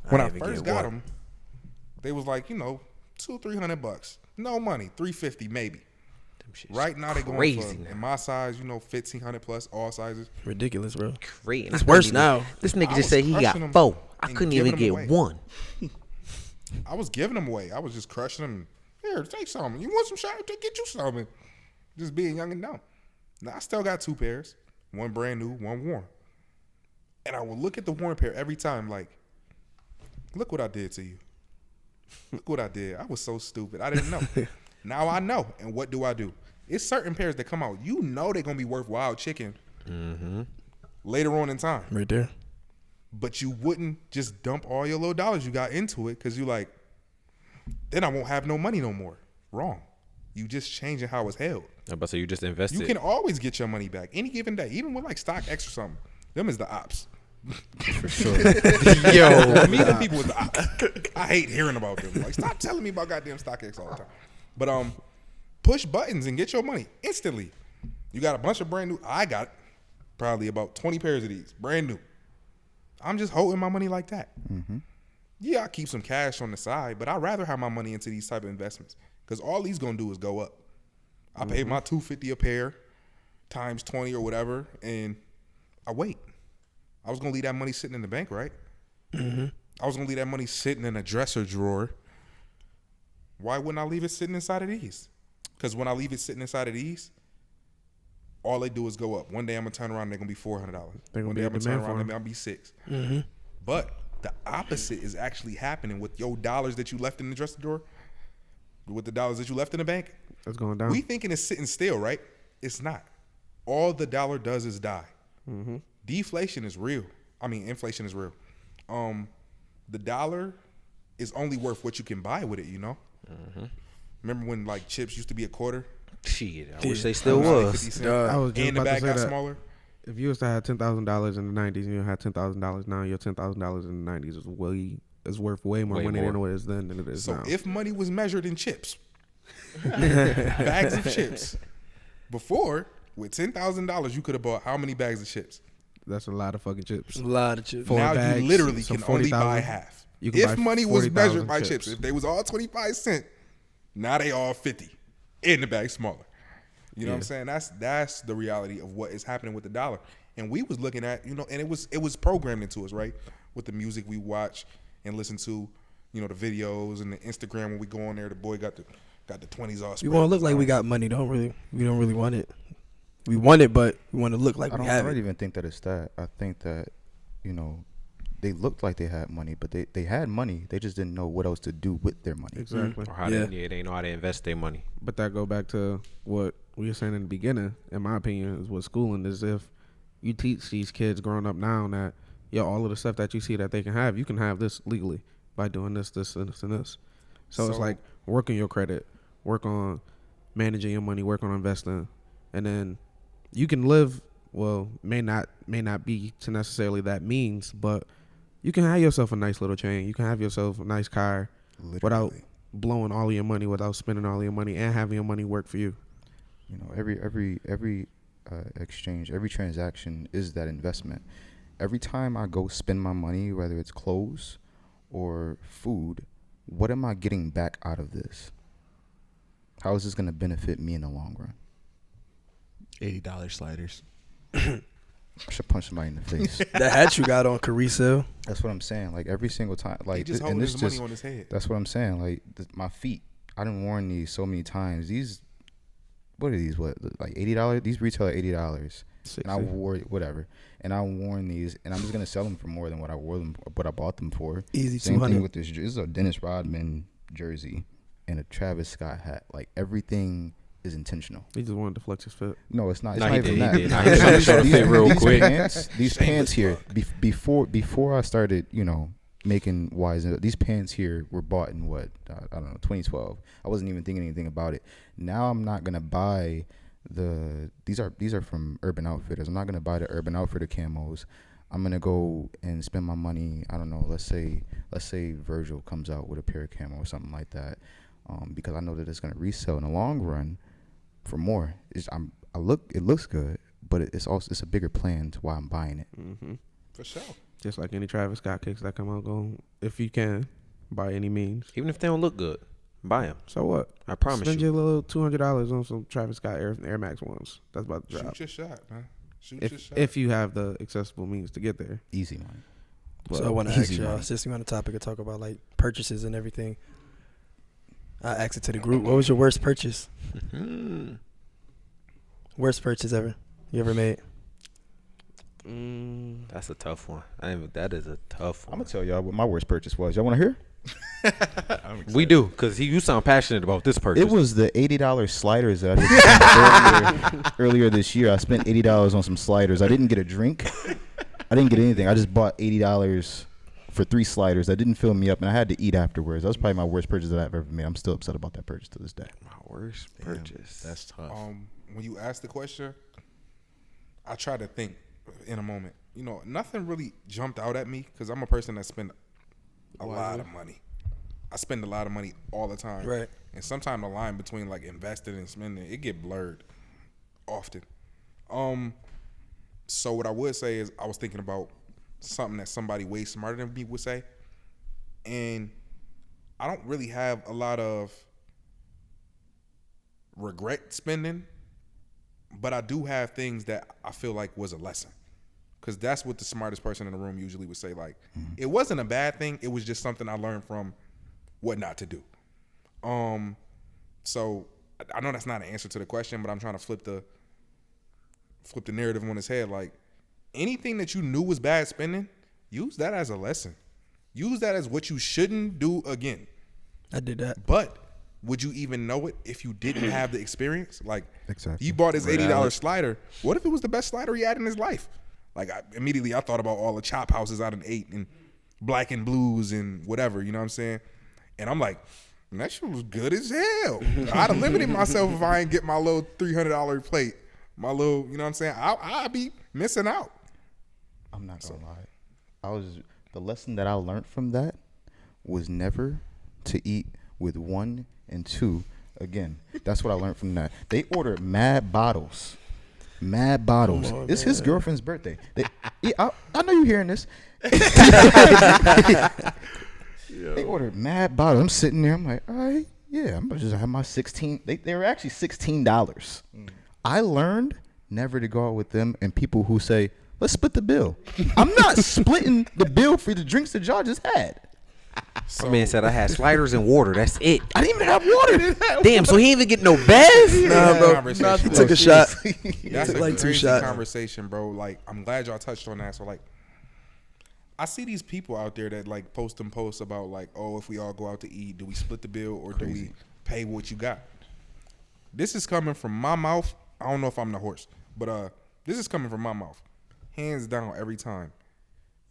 When I first got them, they was like, $200-$300. No money, $350 maybe. Right now they going crazy for now. in my size, $1,500 plus all sizes. ridiculous, bro. Great. It's worse now. This nigga I just was said he got crushing 'em 4. I and couldn't even giving get 'em away. 1. I was giving them away. I was just crushing them. Here, take some. You want some shatter? Get you some. Just being young and dumb. Now I still got 2 pairs, 1 brand new, 1 worn. And I will look at the worn pair every time, like, look what I did to you. Look what I did. I was so stupid. I didn't know. Now I know. And what do I do? It's certain pairs that come out. You know they're going to be worth wild chicken later on in time. Right there. But you wouldn't just dump all your little dollars you got into it because you like, then I won't have no money no more. Wrong. You just changing how it's held. I'm about to say you just invested. You can always get your money back any given day, even with like StockX or something. Them is the ops. for sure. Yo, me the people with the ops. I hate hearing about them. Like, stop telling me about goddamn StockX all the time. But push buttons and get your money instantly. You got a bunch of brand new. I got probably about 20 pairs of these, brand new. I'm just holding my money like that. Yeah, I keep some cash on the side, but I'd rather have my money into these type of investments because all these gonna do is go up. I paid my $250 a pair times 20 or whatever, and I wait. I was gonna leave that money sitting in the bank, right? I was gonna leave that money sitting in a dresser drawer. Why wouldn't I leave it sitting inside of these? Because when I leave it sitting inside of these, all they do is go up. One day I'm gonna turn around and they're gonna be $400. One day I'm gonna turn around and they'll be $600. But the opposite is actually happening with your dollars that you left in the dresser drawer, with the dollars that you left in the bank. That's going down. We thinking it's sitting still, right? It's not. All the dollar does is die. Deflation is real. I mean, inflation is real. The dollar is only worth what you can buy with it, you know? Remember when like chips used to be a quarter? Shit, I wish they still Now they was. 50 cents, I was just and the about to bag say got that. smaller. If you was to have $10,000 in the 90s and you had $10,000 now, your $10,000 in the 90s is worth way more money than it is then than it is So now. if money was measured in chips, bags of chips, before with $10,000 you could have bought how many bags of chips? That's a lot of fucking chips. A lot of chips. Four Now bags, you literally so can only 40,000. buy half. You can If buy money was 40,000 measured by chips, chips. if they was all 25 cents, now they all 50, and the bag smaller. You know what I'm saying? That's the reality of what is happening with the dollar. And we was looking at, and it was programmed into us, right? With the music we watch and listen to, the videos and the Instagram when we go on there, the boy got the 20s all We spread. want to look like we got money. We don't really want it. We want it, but we want to look like we I have don't it. even think that it's that. I think that, they looked like they had money, but they had money. They just didn't know what else to do with their money. Exactly. Or how they know how to invest their money. But that go back to what we were saying in the beginning, in my opinion, is what schooling is. If you teach these kids growing up now that, all of the stuff that you see that they can have, you can have this legally by doing this, and this, and this. So it's like work on your credit, work on managing your money, work on investing, and then you can live, may not be to necessarily that means, but you can have yourself a nice little chain. You can have yourself a nice car without blowing all of your money, without spending all of your money, and having your money work for you. Every exchange, every transaction is that investment. Every time I go spend my money, whether it's clothes or food, what am I getting back out of this? How is this going to benefit me in the long run? $80 sliders. I should punch somebody in the face. The hat you got on Carissa. That's what I'm saying. Like every single time, He like just holding his money on his head. That's what I'm saying. Like my feet, I done worn these so many times. These, what are these? What, like $80? These retail at $80, and I wore whatever. And I worn these, and I'm just gonna sell them for more than what I wore them, what I bought them for. Easy Same 200. thing with this. This is a Dennis Rodman jersey and a Travis Scott hat. Like everything is intentional. He just wanted to flex his fit. No, it's not. It's No, not he even did, that. he did. Nah, he was trying to show the fit real quick. These pants here, before I started, making wise. These pants here were bought in what, I don't know, 2012. I wasn't even thinking anything about it. Now I'm not gonna buy these are from Urban Outfitters. I'm not gonna buy the Urban Outfitter camos. I'm gonna go and spend my money. I don't know. Let's say Virgil comes out with a pair of camo or something like that, because I know that it's gonna resell in the long run for more. It looks good, but it's a bigger plan to why I'm buying it. Mm-hmm. For sure. Just like any Travis Scott kicks that come out, go if you can, by any means. Even if they don't look good, buy them. So what? I promise Spend you. your little $200 on some Travis Scott Air Max ones. That's about to drop. Shoot your shot, man. Shoot your shot. If you have the accessible means to get there. Easy money. So I want to ask easy y'all, money. since we're on the topic of talk about like purchases and everything, I asked it to the group. What was your worst purchase? Worst purchase ever you ever made? That's a tough one. That is a tough I'm one. gonna tell y'all what my worst purchase was. Y'all want to hear? I'm excited. We do, because you sound passionate about this purchase. It was the $80 sliders that I just spent earlier this year. I spent $80 on some sliders. I didn't get a drink. I didn't get anything. I just bought $80 for 3 sliders. That didn't fill me up, and I had to eat afterwards. That was probably my worst purchase that I've ever made. I'm still upset about that purchase to this day. my worst purchase. That's tough. When you ask the question, I try to think in a moment. You know, nothing really jumped out at me because I'm a person that spend a lot of money. I spend a lot of money all the time. Right. And sometimes the line between like investing and spending, it get blurred often. So what I would say is I was thinking about something that somebody way smarter than me would say. And I don't really have a lot of regret spending, but I do have things that I feel like was a lesson. Because that's what the smartest person in the room usually would say. Like, it wasn't a bad thing. It was just something I learned from what not to do. So I know that's not an answer to the question, but I'm trying to flip the narrative on its head. Like, anything that you knew was bad spending, use that as a lesson. Use that as what you shouldn't do again. I did that. But would you even know it if you didn't have the experience? Like, Exactly. you bought his $80 slider. What if it was the best slider he had in his life? Like, immediately I thought about all the chop houses I done ate and black and blues and whatever, you know what I'm saying? And I'm like, that shit was good as hell. I'd have limited myself if I ain't get my little $300 plate. My little, you know what I'm saying? I'd be missing out. I'm not gonna lie. The lesson that I learned from that was never to eat with 1 and 2 again. That's what I learned from that. They ordered mad bottles. It's his girlfriend's birthday. I know you're hearing this. They ordered mad bottles. I'm sitting there. I'm like, all right, yeah, I'm gonna just have my 16. They were actually $16. I learned never to go out with them and people who say, let's split the bill. I'm not splitting the bill for the drinks that y'all just had. My man said I had sliders and water. That's it. I didn't even have water. Damn, so he ain't even get no Bev? Nah, bro. Conversation. Took a shot. That's a like 2 crazy shots. conversation, bro. Like, I'm glad y'all touched on that. So, like, I see these people out there that, like, post them posts about, like, oh, if we all go out to eat, do we split the bill or do we pay what you got? This is coming from my mouth. I don't know if I'm the horse, but this is coming from my mouth. Hands down, every time.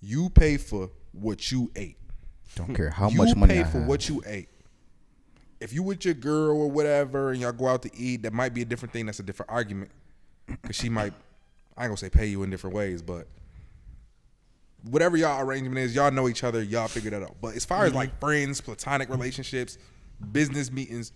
You pay for what you ate. Don't care how much money I You have. pay for what you ate. If you with your girl or whatever and y'all go out to eat, that might be a different thing. That's a different argument. Because she might, I ain't gonna say pay you in different ways, but whatever y'all arrangement is, y'all know each other, y'all figure that out. But as far as like friends, platonic relationships, business meetings,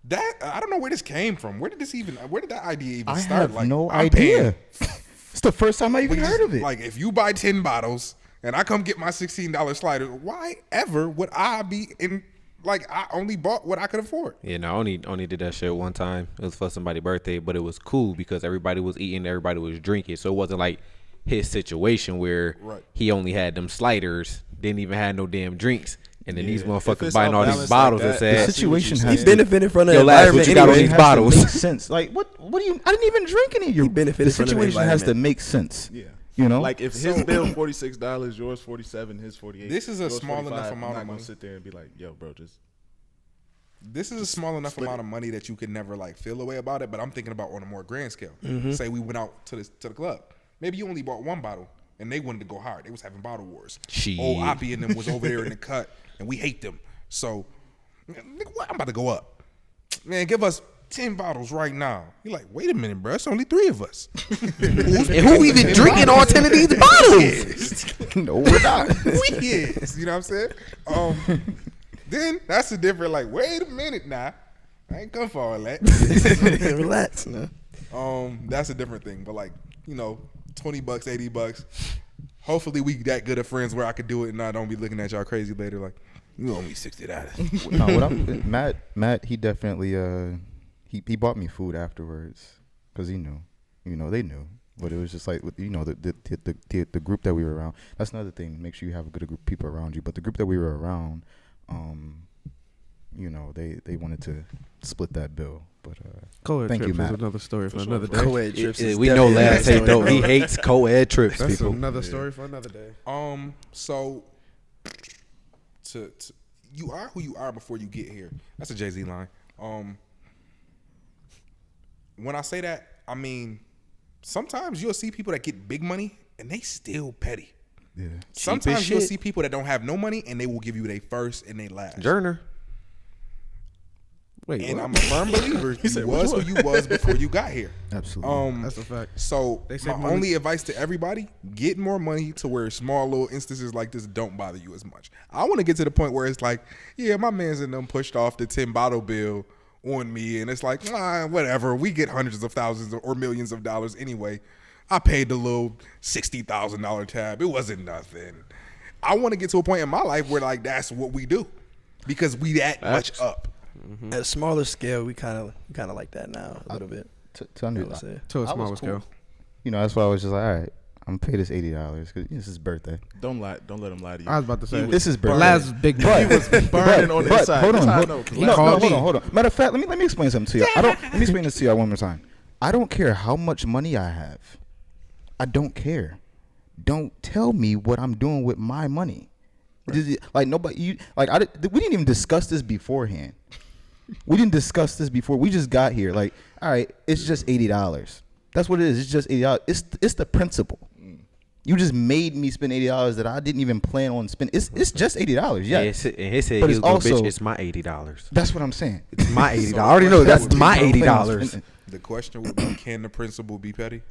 that I don't know where this came from. Where did that idea even I start? have Like, no I'm idea. paying. It's the first time I even We heard just- of it. Like, if you buy 10 bottles and I come get my $16 slider, why ever would I be in? Like, I only bought what I could afford. Yeah, no, I only did that shit one time. It was for somebody's birthday, but it was cool because everybody was eating, everybody was drinking. So it wasn't like his situation where he only had them sliders, didn't even have no damn drinks. And then these motherfuckers buying all these bottles and said, the situation He has benefited from the Yo, lads, what environment you got on anyway. these bottles? Make sense. Like what do you? I didn't even drink any of your. He benefited the from the situation has to environment. make sense. Yeah. You know, Like if his bill $46, yours $47, his $48. This is a yours small $45, enough I'm amount not of gonna money. sit there and be like, yo, bro, just This is a small enough amount of money that you could never like feel a way about it. But I'm thinking about on a more grand scale. Say we went out to the club. Maybe you only bought 1 bottle and they wanted to go hard. They was having bottle wars. Shit. Oh, Oppie and them was over there in the cut and we hate them. So, nigga, what? I'm about to go up. Man, give us 10 bottles right now. You're like, wait a minute, bro. It's only 3 of us. and who even drinking all 10 of these bottles? no, we're not. We is. You know what I'm saying? Then that's a different, like, wait a minute now. I ain't come for all that. Relax, man. That's a different thing. But like, you know, $20, $80. Hopefully we that good of friends where I could do it and I don't be looking at y'all crazy later like, you owe me $60. No, what I'm, Matt, he definitely he bought me food afterwards because he knew, you know, they knew, but it was just like, you know, the group that we were around. That's another thing. Make sure you have a good group of people around you. But the group that we were around, you know, they wanted to split that bill. But Co-ed thank trips you, Matt. is another story for another day. Co-ed trips. is We know definitely last a tape though. story, He bro. hates co-ed trips, That's people. another story for another day. So to you are who you are before you get here. That's a Jay-Z line. When I say that, I mean sometimes you'll see people that get big money and they still petty. Yeah. Sometimes you'll see people that don't have no money and they will give you their first and their last. Journer. Wait, And what? I'm a firm believer you was who you was before you got here. Absolutely. That's a fact. So They say my money- only advice to everybody: get more money to where small little instances like this don't bother you as much. I want to get to the point where it's like, yeah, my man's in them pushed off the 10 bottle bill on me, and it's like, whatever. We get hundreds of thousands or millions of dollars anyway. I paid the little $60,000 tab. It wasn't nothing. I want to get to a point in my life where like that's what we do because we that much up. At a smaller scale, we kind of like that now a little bit. To under, I would say. To a I was smaller cool. scale. You know, that's why I was just like, all right, I'm gonna pay this $80 because it's his birthday. Don't let him lie to you. I was about to say. This is birthday. Last big He was burning on the inside. Hold on, That's how I hold know, on. 'cause No, last- called me. hold on. Matter of fact, let me explain something to you. Let me explain this to you one more time. I don't care how much money I have. I don't care. Don't tell me what I'm doing with my money. Like nobody, we didn't even discuss this beforehand. We didn't discuss this before. We just got here. Like, all right, it's just $80. That's what it is. It's just $80. It's the principle. You just made me spend $80 that I didn't even plan on spending. It's just $80. Yeah. And he said, But he it's was going, also- bitch, it's my $80. That's what I'm saying. It's my $80. So I already know that's would be my no $80. The question would be: can the principal be petty?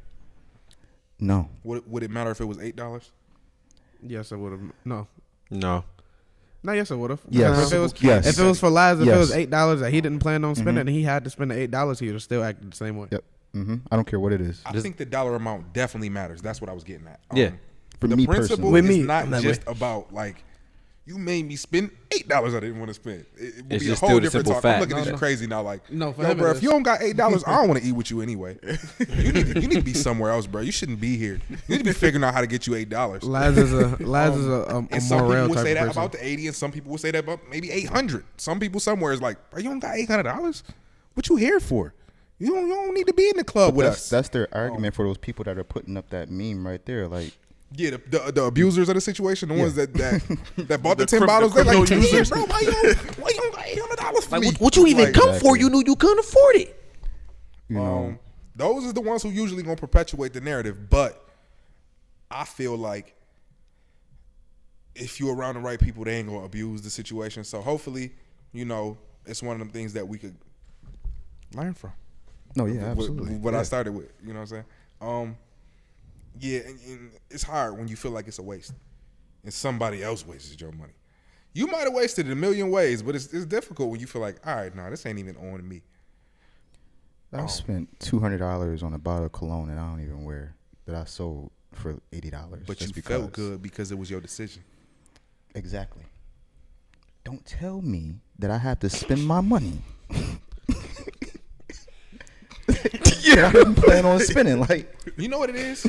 No. Would it matter if it was $8? Yes, I would have. No. No. No, yes, I would have. Yes. If it was, Yes. if it was for lies, if it was Yes. $8 that he didn't plan on spending, and he had to spend the $8, he would have still acted the same way. Yep. I don't care what it is. I think the dollar amount definitely matters. That's what I was getting at. Yeah. For the me principle personally. With is me, not I'm that just way. about like you made me spend $8 I didn't want to spend. It would It's be a just whole still the different simple talk. fact. I'm looking at No, you no. crazy now. Like, No, for yo, him bro, it if is. you don't got $8, I don't want to eat with you anyway. You need to be somewhere else, bro. You shouldn't be here. You need to be figuring out how to get you $8. Laz is a And some morale people would type say of that person. about the 80, and some people would say that about maybe 800. Some people somewhere is like, bro, you don't got $800. What you here for? You don't need to be in the club with us. That's their argument for those people that are putting up that meme right there. Like, Yeah, the abusers of the situation, the ones that bought the 10 crim- bottles, the they're like, criminal damn, users. bro, why you don't got $800 for Like, me? what you even Like, come for? You knew you couldn't afford it. you know, those are the ones who usually gonna perpetuate the narrative. But I feel like if you're around the right people, they ain't gonna abuse the situation. So hopefully, it's one of them things that we could learn from. no, yeah, absolutely. What Yeah. I started with, you know what I'm saying? Yeah, and it's hard when you feel like it's a waste and somebody else wasted your money. You might have wasted it a million ways, but it's difficult when you feel like, all right, nah, this ain't even on me. I spent $200 on a bottle of cologne that I don't even wear that I sold for $80. But just you because. felt good because it was your decision. Exactly. Don't tell me that I have to spend my money. Yeah, I didn't plan on spending. Like, You know what it is?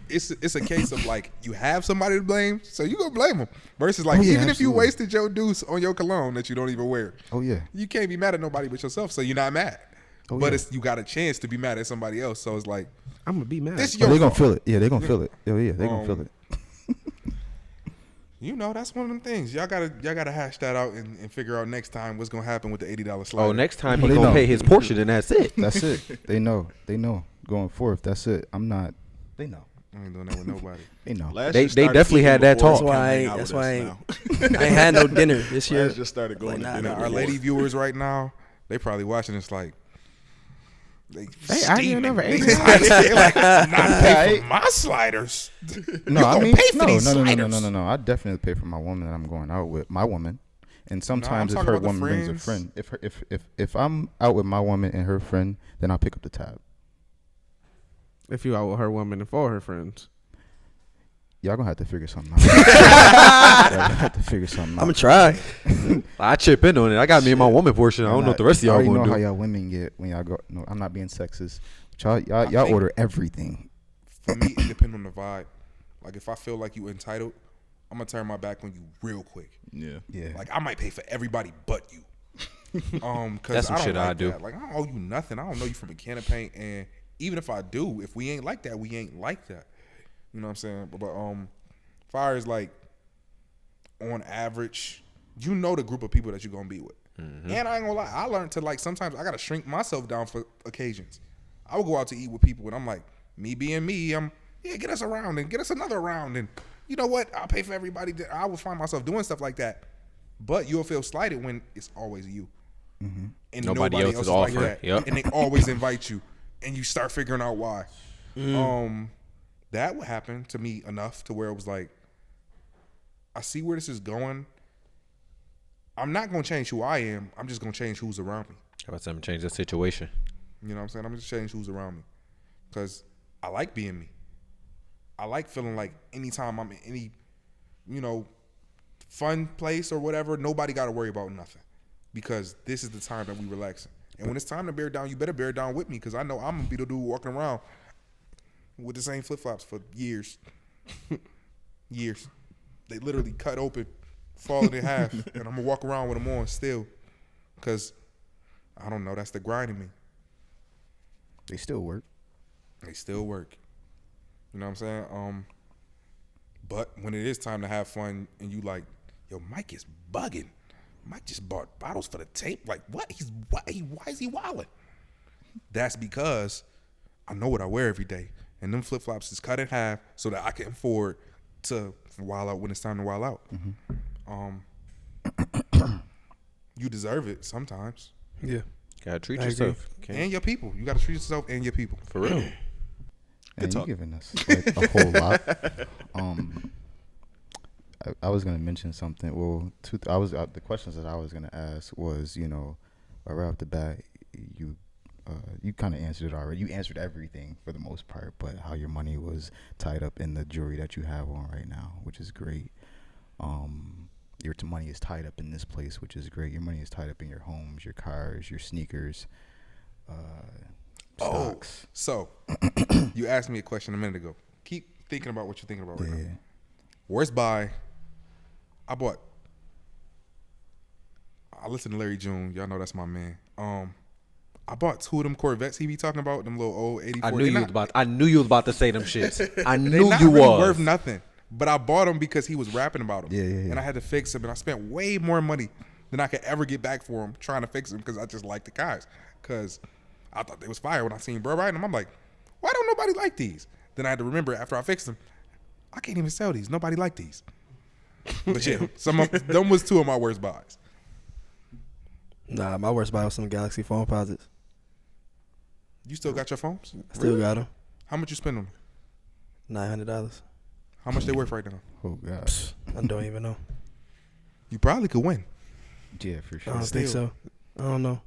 It's a case of like you have somebody to blame, so you gonna blame them. Versus like Oh, yeah, even if you absolutely. wasted your deuce on your cologne that you don't even wear, oh yeah, you can't be mad at nobody but yourself. So you're not mad. Oh, But yeah. you got a chance to be mad at somebody else. So it's like I'm gonna be mad. this oh, your they gonna fault. feel it. Yeah, they gonna feel it. Oh yeah, they gonna feel it. That's one of them things. Y'all gotta hash that out and figure out next time what's gonna happen with the $80 slider. Oh, next time Oh, he they gonna know. pay his portion, and that's it. That's it. They know. Going forth. That's it. I'm not. They know. I ain't doing that with nobody. They know. Laz They just started definitely eating had that before talk. he That's why come I hang ain't- out that's with why I us ain't- now. I ain't had no dinner this year. Laz just started going Like, to nah, dinner. nah, Our before. lady viewers right now, they probably watching this like they Hey, I ain't steaming. never They ate they like not pay Right. for my sliders. No, You I gonna mean, pay for these no. sliders. I definitely pay for my woman that I'm going out with. My woman, and sometimes if talking her about the woman brings a friends. friend, if I'm out with my woman and her friend, then I'll pick up the tab. If you out with her woman and for her friends. Y'all gonna have to figure something out. Y'all gonna have to figure something out. I'm gonna try. I chip in on it. I got me and my woman portion. I don't know what the rest of y'all I already gonna know how do. y'all women get when y'all go. No, I'm not being sexist. But y'all think- order everything. For me, it depends on the vibe. Like if I feel like you entitled, I'm gonna turn my back on you real quick. Yeah. Yeah. Like I might pay for everybody but you. Cause That's some I don't shit like I do. that. Like I don't owe you nothing. I don't know you from a can of paint. And even if I do, if we ain't like that, we ain't like that. You know what I'm saying? But far as like on average, you know the group of people that you're gonna be with. And I ain't gonna lie, I learned to like sometimes I gotta shrink myself down for occasions. I would go out to eat with people and I'm like, me being me, get us a round and get us another round, and you know what? I'll pay for everybody. I would find myself doing stuff like that. But you'll feel slighted when it's always you. And nobody else is like that. Yep. And they always invite you. And you start figuring out why. That would happen to me enough to where it was like, I see where this is going. I'm not going to change who I am. I'm just going to change who's around me. How about something change the situation? You know what I'm saying? I'm just change who's around me. Because I like being me. I like feeling like anytime I'm in any, fun place or whatever, nobody got to worry about nothing. Because this is the time that we relaxing. And when it's time to bear down, you better bear down with me, because I know I'm going to be the dude walking around with the same flip-flops for years. Years. They literally cut open, falling in half, and I'm going to walk around with them on still. Because, I don't know, that's the grind in me. They still work. They still work. You know what I'm saying? But when it is time to have fun and you like, yo, Mike is bugging. Mike just bought bottles for the tape. Like, what? Why is he wilding? That's because I know what I wear every day. And them flip-flops is cut in half so that I can afford to wild out when it's time to wild out. You deserve it sometimes. Yeah. Gotta treat I yourself. And your people. You got to treat yourself and your people. For real. And you're giving us like a whole lot. I was gonna mention something. Well, the questions that I was gonna ask was, right off the bat, you kind of answered it already. You answered everything for the most part, but how your money was tied up in the jewelry that you have on right now, which is great. Your money is tied up in this place, which is great. Your money is tied up in your homes, your cars, your sneakers, stocks. So you asked me a question a minute ago. Keep thinking about what you're thinking about right now. Worst buy. I listen to Larry June. Y'all know that's my man. I bought 2 of them Corvettes he be talking about, them little old 84. I knew you was about to say them shits. I They knew not you really was. worth nothing. But I bought them because he was rapping about them. Yeah. And I had to fix them. And I spent way more money than I could ever get back for them trying to fix them, because I just like the guys. Because I thought they was fire when I seen bro riding them. I'm like, why don't nobody like these? Then I had to remember after I fixed them, I can't even sell these. Nobody like these. But yeah, them was 2 of my worst buys. Nah, my worst buy was some Galaxy phone posits. You still got your phones? Still got them. How much you spend on them? $900. How much they worth right now? Oh God. I don't even know. You probably could win. Yeah, for I sure. don't think so. I don't know.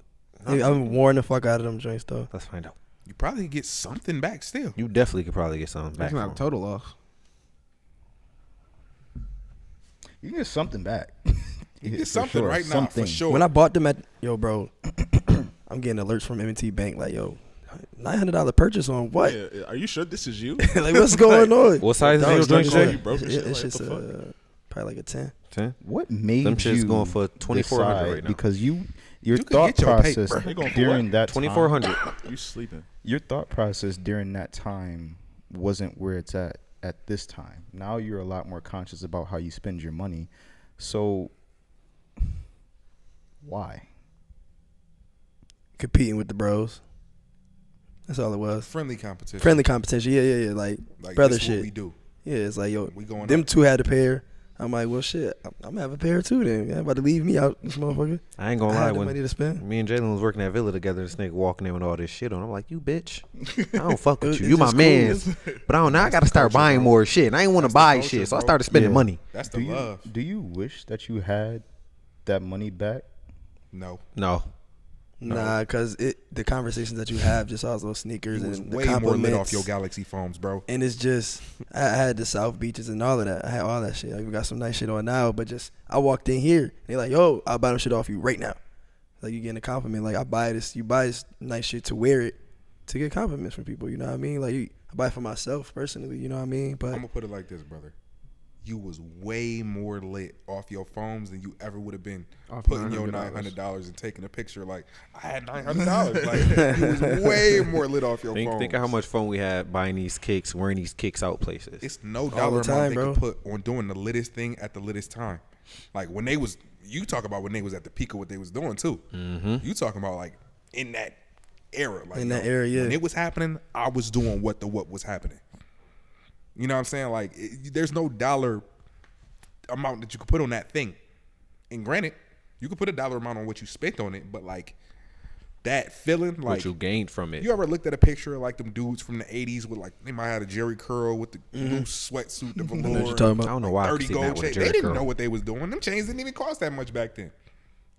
I'm worn the fuck out of them joints though. Let's find out. You probably could get something back still. You definitely could probably get something back. That's not a total loss. You can get something back. You get something right now for sure. When I bought them at bro, I'm getting alerts from M&T Bank like, yo, $900 purchase on what? Yeah, are you sure this is you? Like, what's going on? What size Dog, is your joint? it's You broke your shit, It's like, just what the fuck? probably like a 10. 10? What made Them shit's you going for $2,400 right decide? now. Because your You could thought get your process paper. They going for during what? that time, 2,400. You sleeping? your thought process during that time wasn't where it's at this time. Now you're a lot more conscious about how you spend your money. So why? Competing with the bros. That's all it was. Friendly competition. Friendly competition. Yeah. Like brother this shit. What we do. Yeah, it's like, yo, We going them up. 2 had a pair. I'm like, well, shit, I'm gonna have a pair too then. Yeah, about to leave me out, this motherfucker. I ain't I gonna lie. had the When money to spend. me and Jalen was working at Villa together, this nigga walking in with all this shit on. I'm like, you bitch. I don't fuck with you. It's You my just man. But I don't know. I gotta start buying more shit. And I ain't want to buy culture, shit. So I bro. started spending Yeah. money. That's the love. Do you wish that you had that money back? No. No. Nah, cause the conversations that you have, just all those little sneakers You was and the way more lit compliments. off your Galaxy phones, bro. And it's just, I had the South Beaches and all of that. I had all that shit. Like, we got some nice shit on now, but just, I walked in here, and they're like, yo, I'll buy them shit off you right now. Like, you getting a compliment. Like, you buy this nice shit to wear it to get compliments from people, you know what I mean? Like, I buy it for myself personally, you know what I mean? But I'm gonna put it like this, brother. You was way more lit off your phones than you ever would have been Off putting your $900. $900 and taking a picture like, I had $900. Like, you was way more lit off your phone. Think of how much fun we had buying these kicks, wearing these kicks out places. It's no dollar the time, amount they bro. could put on doing the littest thing at the littest time. Like when they was, you talk about when they was at the peak of what they was doing too. You talking about like in that era, like In that era, yeah. When it was happening, I was doing what was happening. You know what I'm saying? Like there's no dollar amount that you could put on that thing. And granted, you could put a dollar amount on what you spent on it, but like that feeling, like what you gained from it. You ever looked at a picture of like them dudes from the 80s with like, they might have a Jerry curl with the loose sweatsuit, the velour, what you're talking about. I don't know why I 30 could see that gold with a chain. Jerry They didn't curl. know what they was doing. Them chains didn't even cost that much back then.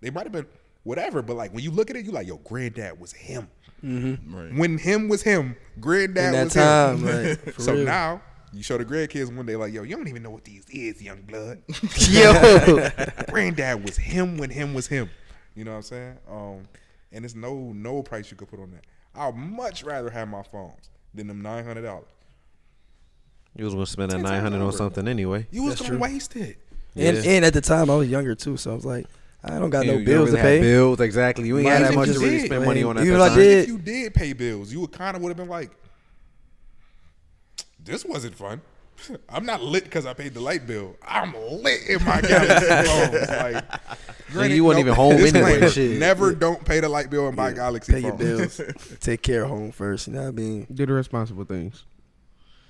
They might have been whatever, but like when you look at it, you like, yo, granddad was him. Right. When him was him, granddad In that was time, him. like, for So real. now you show the grandkids one day like, yo, you don't even know what these is, young blood. Yo. Granddad was him when him was him. You know what I'm saying? And there's no price you could put on that. I'd much rather have my phones than them $900. You was gonna spend that 10 times 900 on over. something anyway. You was That's gonna true. waste it. And at the time, I was younger too, so I was like, I don't got no You don't bills really to pay. have bills, exactly. You ain't Might had as that well much to just really did. spend money on at Even the if I time. did. If you did pay bills, you would kind of would have been like, this wasn't fun. I'm not lit because I paid the light bill. I'm lit in my Galaxy phones. Like, you wasn't even home anyway, disclaimer, shit. Never don't pay the light bill and buy Galaxy Pay your phones. bills. Take care of home first. You know what I mean? Do the responsible things.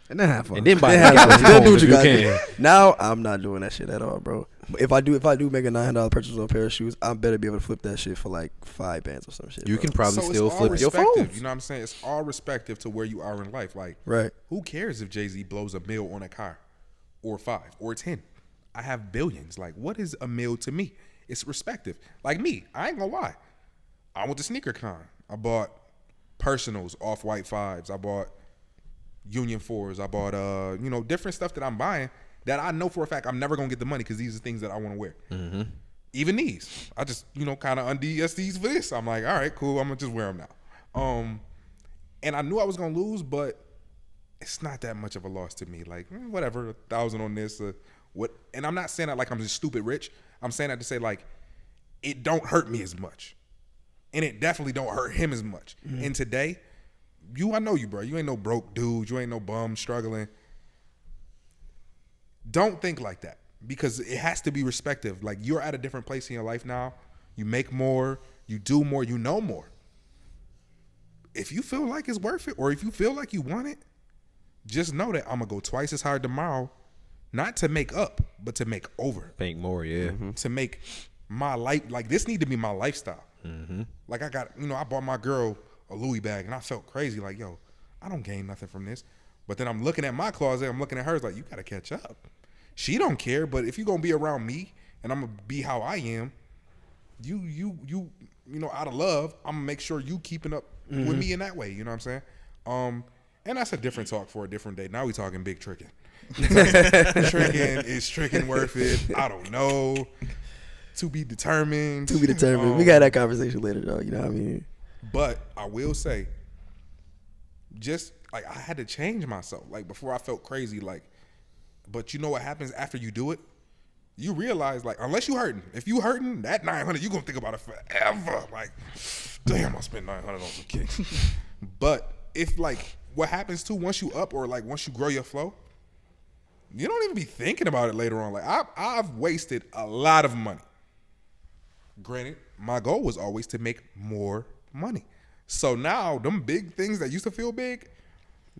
And then have fun. And then buy Then the Galaxy then do phone what if you you gotta can. do. Now I'm not doing that shit at all, bro. But if I do make a $900 purchase on a pair of shoes, I better be able to flip that shit for like $5 or some shit. You bro. can probably So still it's all flip your respective, phone. You know what I'm saying? It's all respective to where you are in life. Like, Right. who cares if Jay-Z blows $1 million on a car or 5 or 10? I have billions. Like, what is $1 million to me? It's respective. Like me, I ain't gonna lie. I went to sneaker con. I bought Personals, Off-White 5s. I bought Union 4s. I bought different stuff that I'm buying that I know for a fact I'm never gonna get the money because these are things that I want to wear. Even these, I just kind of unds these for this. I'm like, all right, cool. I'm gonna just wear them now. And I knew I was gonna lose, but it's not that much of a loss to me. Like, whatever, 1,000 on this, what? And I'm not saying that like I'm just stupid rich. I'm saying that to say like it don't hurt me as much, and it definitely don't hurt him as much. And today, I know you, bro. You ain't no broke dude. You ain't no bum struggling. Don't think like that because it has to be respective. Like, you're at a different place in your life now. You make more. You do more. You know more. If you feel like it's worth it, or if you feel like you want it, just know that I'm gonna go twice as hard tomorrow, not to make up, but to make over. Think more, yeah. To make my life, like, this need to be my lifestyle. Like, I got, I bought my girl a Louis bag and I felt crazy. Like, yo, I don't gain nothing from this. But then I'm looking at my closet, I'm looking at hers like, you gotta catch up. She don't care, but if you're gonna be around me and I'm gonna be how I am, you out of love, I'm gonna make sure you keeping up with me in that way. You know what I'm saying? And that's a different talk for a different day. Now we talking big tricking. Is tricking worth it? I don't know. To be determined. To be determined. We got that conversation later, though. You know what I mean? But I will say, just like, I had to change myself. Like, before I felt crazy. Like, but you know what happens after you do it? You realize, like, unless you hurting. If you hurting, that 900, you gonna think about it forever. Like, damn, I spent 900 on some kicks. But if, like, what happens too, once you up, or like once you grow your flow, you don't even be thinking about it later on. Like, I've wasted a lot of money. Granted, my goal was always to make more money. So now, them big things that used to feel big,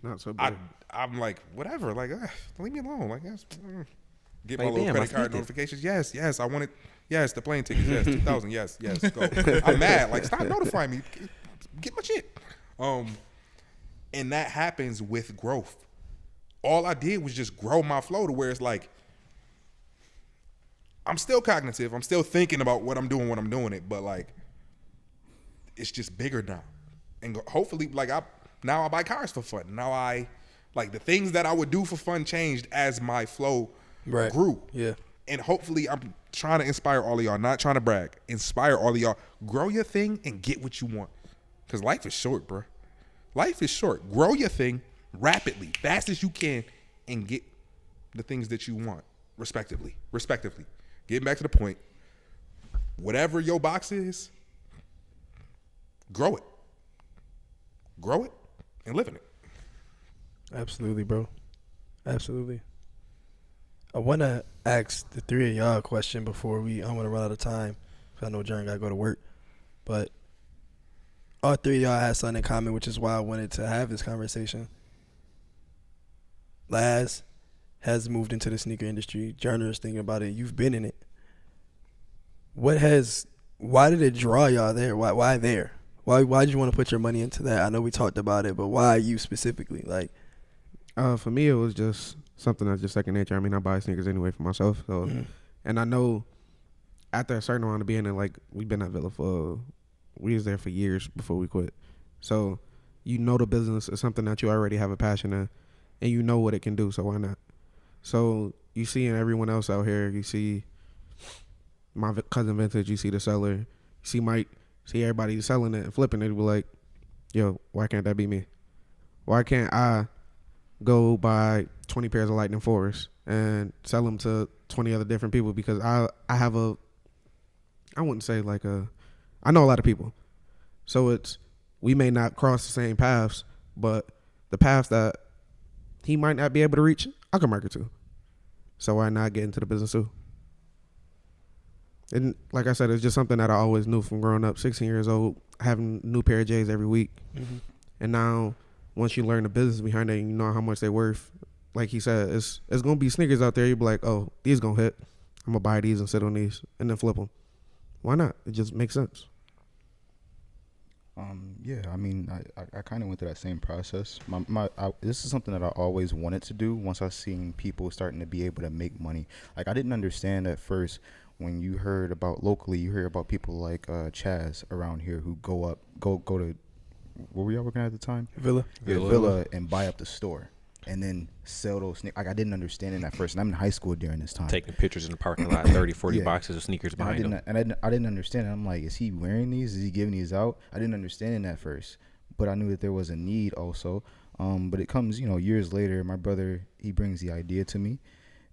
Not so big. I'm like, whatever. Like, leave me alone. Like, get my Like, little damn, I credit card spent it. notifications. Yes, I want it. Yes, the plane tickets. Yes, 2,000. Yes, go. I'm mad. Like, stop notifying me. Get my shit. And that happens with growth. All I did was just grow my flow to where it's like, I'm still cognitive. I'm still thinking about what I'm doing when I'm doing it, but like, it's just bigger now. And hopefully, like, now I buy cars for fun. Now like, the things that I would do for fun changed as my flow grew. Yeah. And hopefully I'm trying to inspire all of y'all, not trying to brag. Inspire all of y'all. Grow your thing and get what you want. Because life is short, bro. Life is short. Grow your thing rapidly, fast as you can, and get the things that you want, respectively. Getting back to the point, whatever your box is, grow it. Grow it and live in it. Absolutely, bro. Absolutely. I want to ask the three of y'all a question before I want to run out of time. 'Cause I know Jaren got to go to work. But all three of y'all had something in common, which is why I wanted to have this conversation. Laz has moved into the sneaker industry. Jerner is thinking about it. You've been in it. Why did it draw y'all there? Why there? Why did you want to put your money into that? I know we talked about it, but why you specifically? Like, For me, it was just something that's just second nature. I mean, I buy sneakers anyway for myself. So, and I know after a certain amount of being in, like, we've been at Villa we was there for years before we quit. So, you know the business is something that you already have a passion in, and you know what it can do, so why not? So, you see in everyone else out here, you see my cousin Vintage, you see the seller, you see Mike, see everybody selling it and flipping it, be like, yo, why can't that be me? Why can't I go buy 20 pairs of Lightning 4s and sell them to 20 other different people? Because I have I wouldn't say like I know a lot of people. So we may not cross the same paths, but the paths that he might not be able to reach, I can market to. So why not get into the business too? And like I said, it's just something that I always knew from growing up, 16 years old, having a new pair of J's every week. Mm-hmm. And now once you learn the business behind it and you know how much they're worth, like he said, it's going to be sneakers out there. You'll be like, oh, these going to hit. I'm going to buy these and sit on these and then flip them. Why not? It just makes sense. Yeah, I mean, I kind of went through that same process. This is something that I always wanted to do once I seen people starting to be able to make money. Like, I didn't understand at first when you heard about locally, you hear about people like Chaz around here who go to, where were y'all working at the time? Villa. Yeah, Villa, and buy up the store. And then sell those sneakers. Like, I didn't understand it at first. And I'm in high school during this time. Taking pictures in the parking lot, 30, 40 boxes of sneakers behind him. And I didn't understand it. I'm like, is he wearing these? Is he giving these out? I didn't understand it at first. But I knew that there was a need also. But it comes, years later. My brother, he brings the idea to me.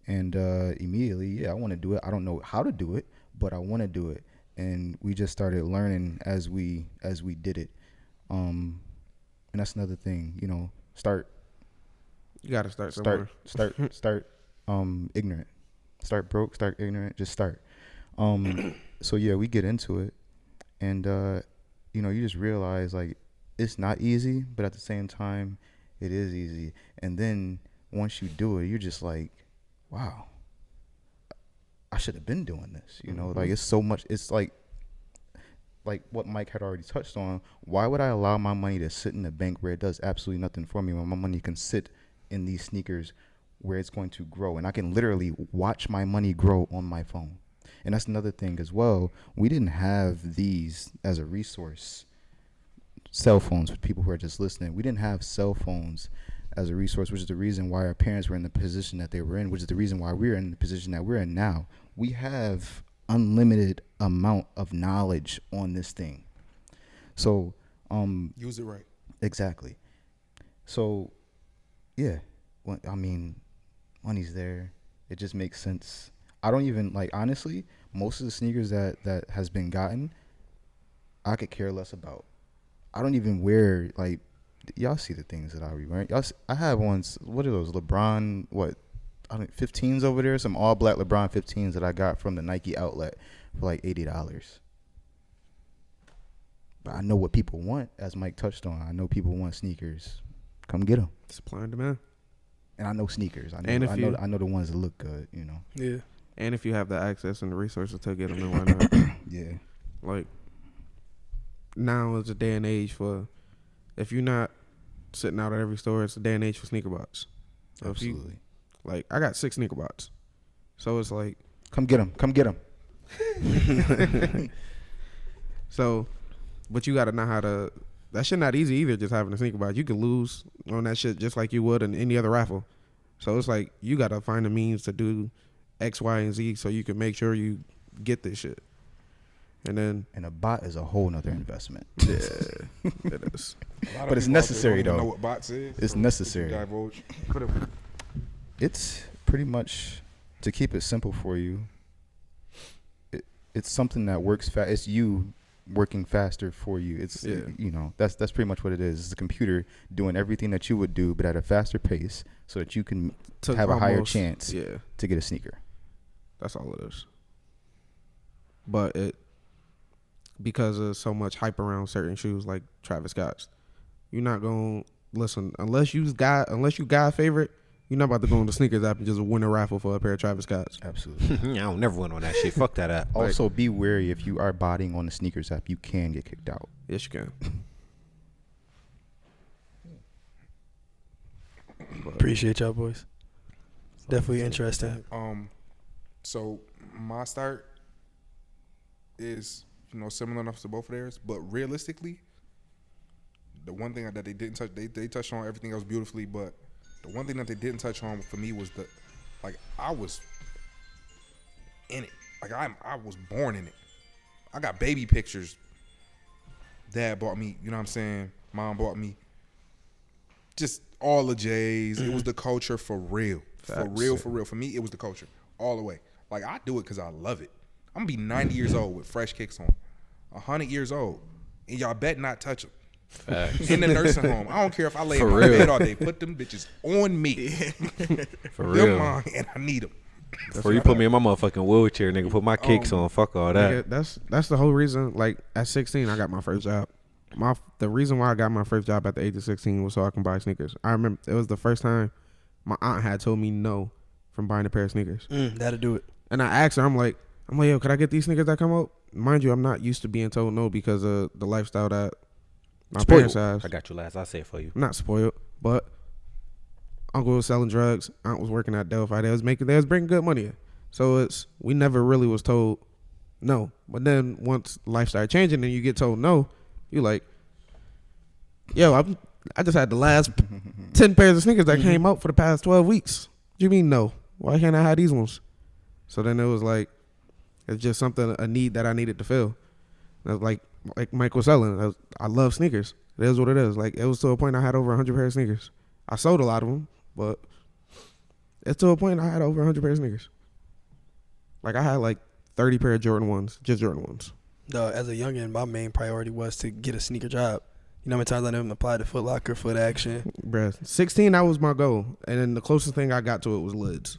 And immediately, I want to do it. I don't know how to do it, but I want to do it. And we just started learning as we did it. And that's another thing, start. You got to start somewhere. Start ignorant. Start broke, start ignorant, just start. So yeah, we get into it, and you just realize, like, it's not easy, but at the same time it is easy. And then once you do it, you're just like, wow, I should have been doing this, like, it's so much. It's like what Mike had already touched on. Why would I allow my money to sit in the bank where it does absolutely nothing for me when my money can sit in these sneakers where it's going to grow, and I can literally watch my money grow on my phone? And that's another thing as well. We didn't have these as a resource. Cell phones, for people who are just listening, we didn't have cell phones as a resource, which is the reason why our parents were in the position that they were in, which is the reason why we're in the position that we're in now. We have unlimited amount of knowledge on this thing. So use it right. Exactly. So yeah, money's there. It just makes sense. I don't even, like, honestly, most of the sneakers that has been gotten, I could care less about. I don't even wear, like, y'all see the things that I be wearing. I have ones, what are those, LeBron, 15s over there, some all black LeBron 15s that I got from the Nike outlet for like $80. But I know what people want, as Mike touched on. I know people want sneakers. Come get them. Supply and demand. And I know sneakers. I know the ones that look good, Yeah. And if you have the access and the resources to get them, then why not? Yeah. Like, now is a day and age for, if you're not sitting out at every store, it's a day and age for sneaker bots. So absolutely. Like, I got 6 sneaker bots. So it's like, come get them. So, but you got to know how to, that shit not easy either, just having a sneaker bot. You can lose on that shit just like you would in any other raffle. So it's like, you got to find the means to do X, Y, and Z so you can make sure you get this shit. And a bot is a whole nother investment. Yeah, it is. But it's necessary, though. Know what bots is? It's necessary. It's pretty much, to keep it simple for you, it's something that works fast. It's you working faster for you. It's you know, that's pretty much what it is. It's a computer doing everything that you would do, but at a faster pace, so that you can have a higher chance to get a sneaker. That's all it is. But because of so much hype around certain shoes like Travis Scott's, you're not gonna listen unless you got a favorite. You're not about to go on the sneakers app and just win a raffle for a pair of Travis Scott's. Absolutely. I don't never win on that shit. Fuck that app. Also, be wary if you are bodying on the sneakers app, you can get kicked out. Yes, you can. Appreciate y'all boys. Definitely interesting. So my start is, you know, similar enough to both of theirs, but realistically, the one thing that they didn't touch, they touched on everything else beautifully, but the one thing that they didn't touch on for me was I was in it. Like I was born in it. I got baby pictures. Dad bought me, you know what I'm saying? Mom bought me. Just all the J's. It was the culture for real. For real. For me, it was the culture all the way. Like, I do it because I love it. I'm going to be 90 years old with fresh kicks on. 100 years old. And y'all bet not touch them. Facts. In the nursing home. I don't care if I lay in For my real. bed all day. Put them bitches on me. For Them real. mine, and I need them. Before you put me in my motherfucking wheelchair, nigga, put my kicks on. Fuck all that. Nigga, that's the whole reason. Like at 16, I got my first job. The reason why I got my first job at the age of 16 was so I can buy sneakers. I remember it was the first time my aunt had told me no from buying a pair of sneakers. That'll do it. And I asked her, I'm like, yo, could I get these sneakers that come out? Mind you, I'm not used to being told no because of the lifestyle that my parents have. I got you last. I'll say it for you. I'm not spoiled, but uncle was selling drugs. Aunt was working at Delphi. They was bringing good money in. So we never really was told no. But then once life started changing and you get told no, you like, yo, I just had the last 10 pairs of sneakers that came out for the past 12 weeks. What do you mean no? Why can't I have these ones? So then it was like, it's just something, a need that I needed to fill. And it was like Mike was selling. I love sneakers. It is what it is. Like, it was to a point I had over 100 pairs of sneakers. I sold a lot of them, but it's to a point I had over 100 pairs of sneakers. Like, I had like 30 pair of Jordan 1s, just Jordan 1s. As a youngin', my main priority was to get a sneaker job. You know how many times I didn't apply to Foot Locker, Foot Action? Bruh, 16, that was my goal. And then the closest thing I got to it was lids.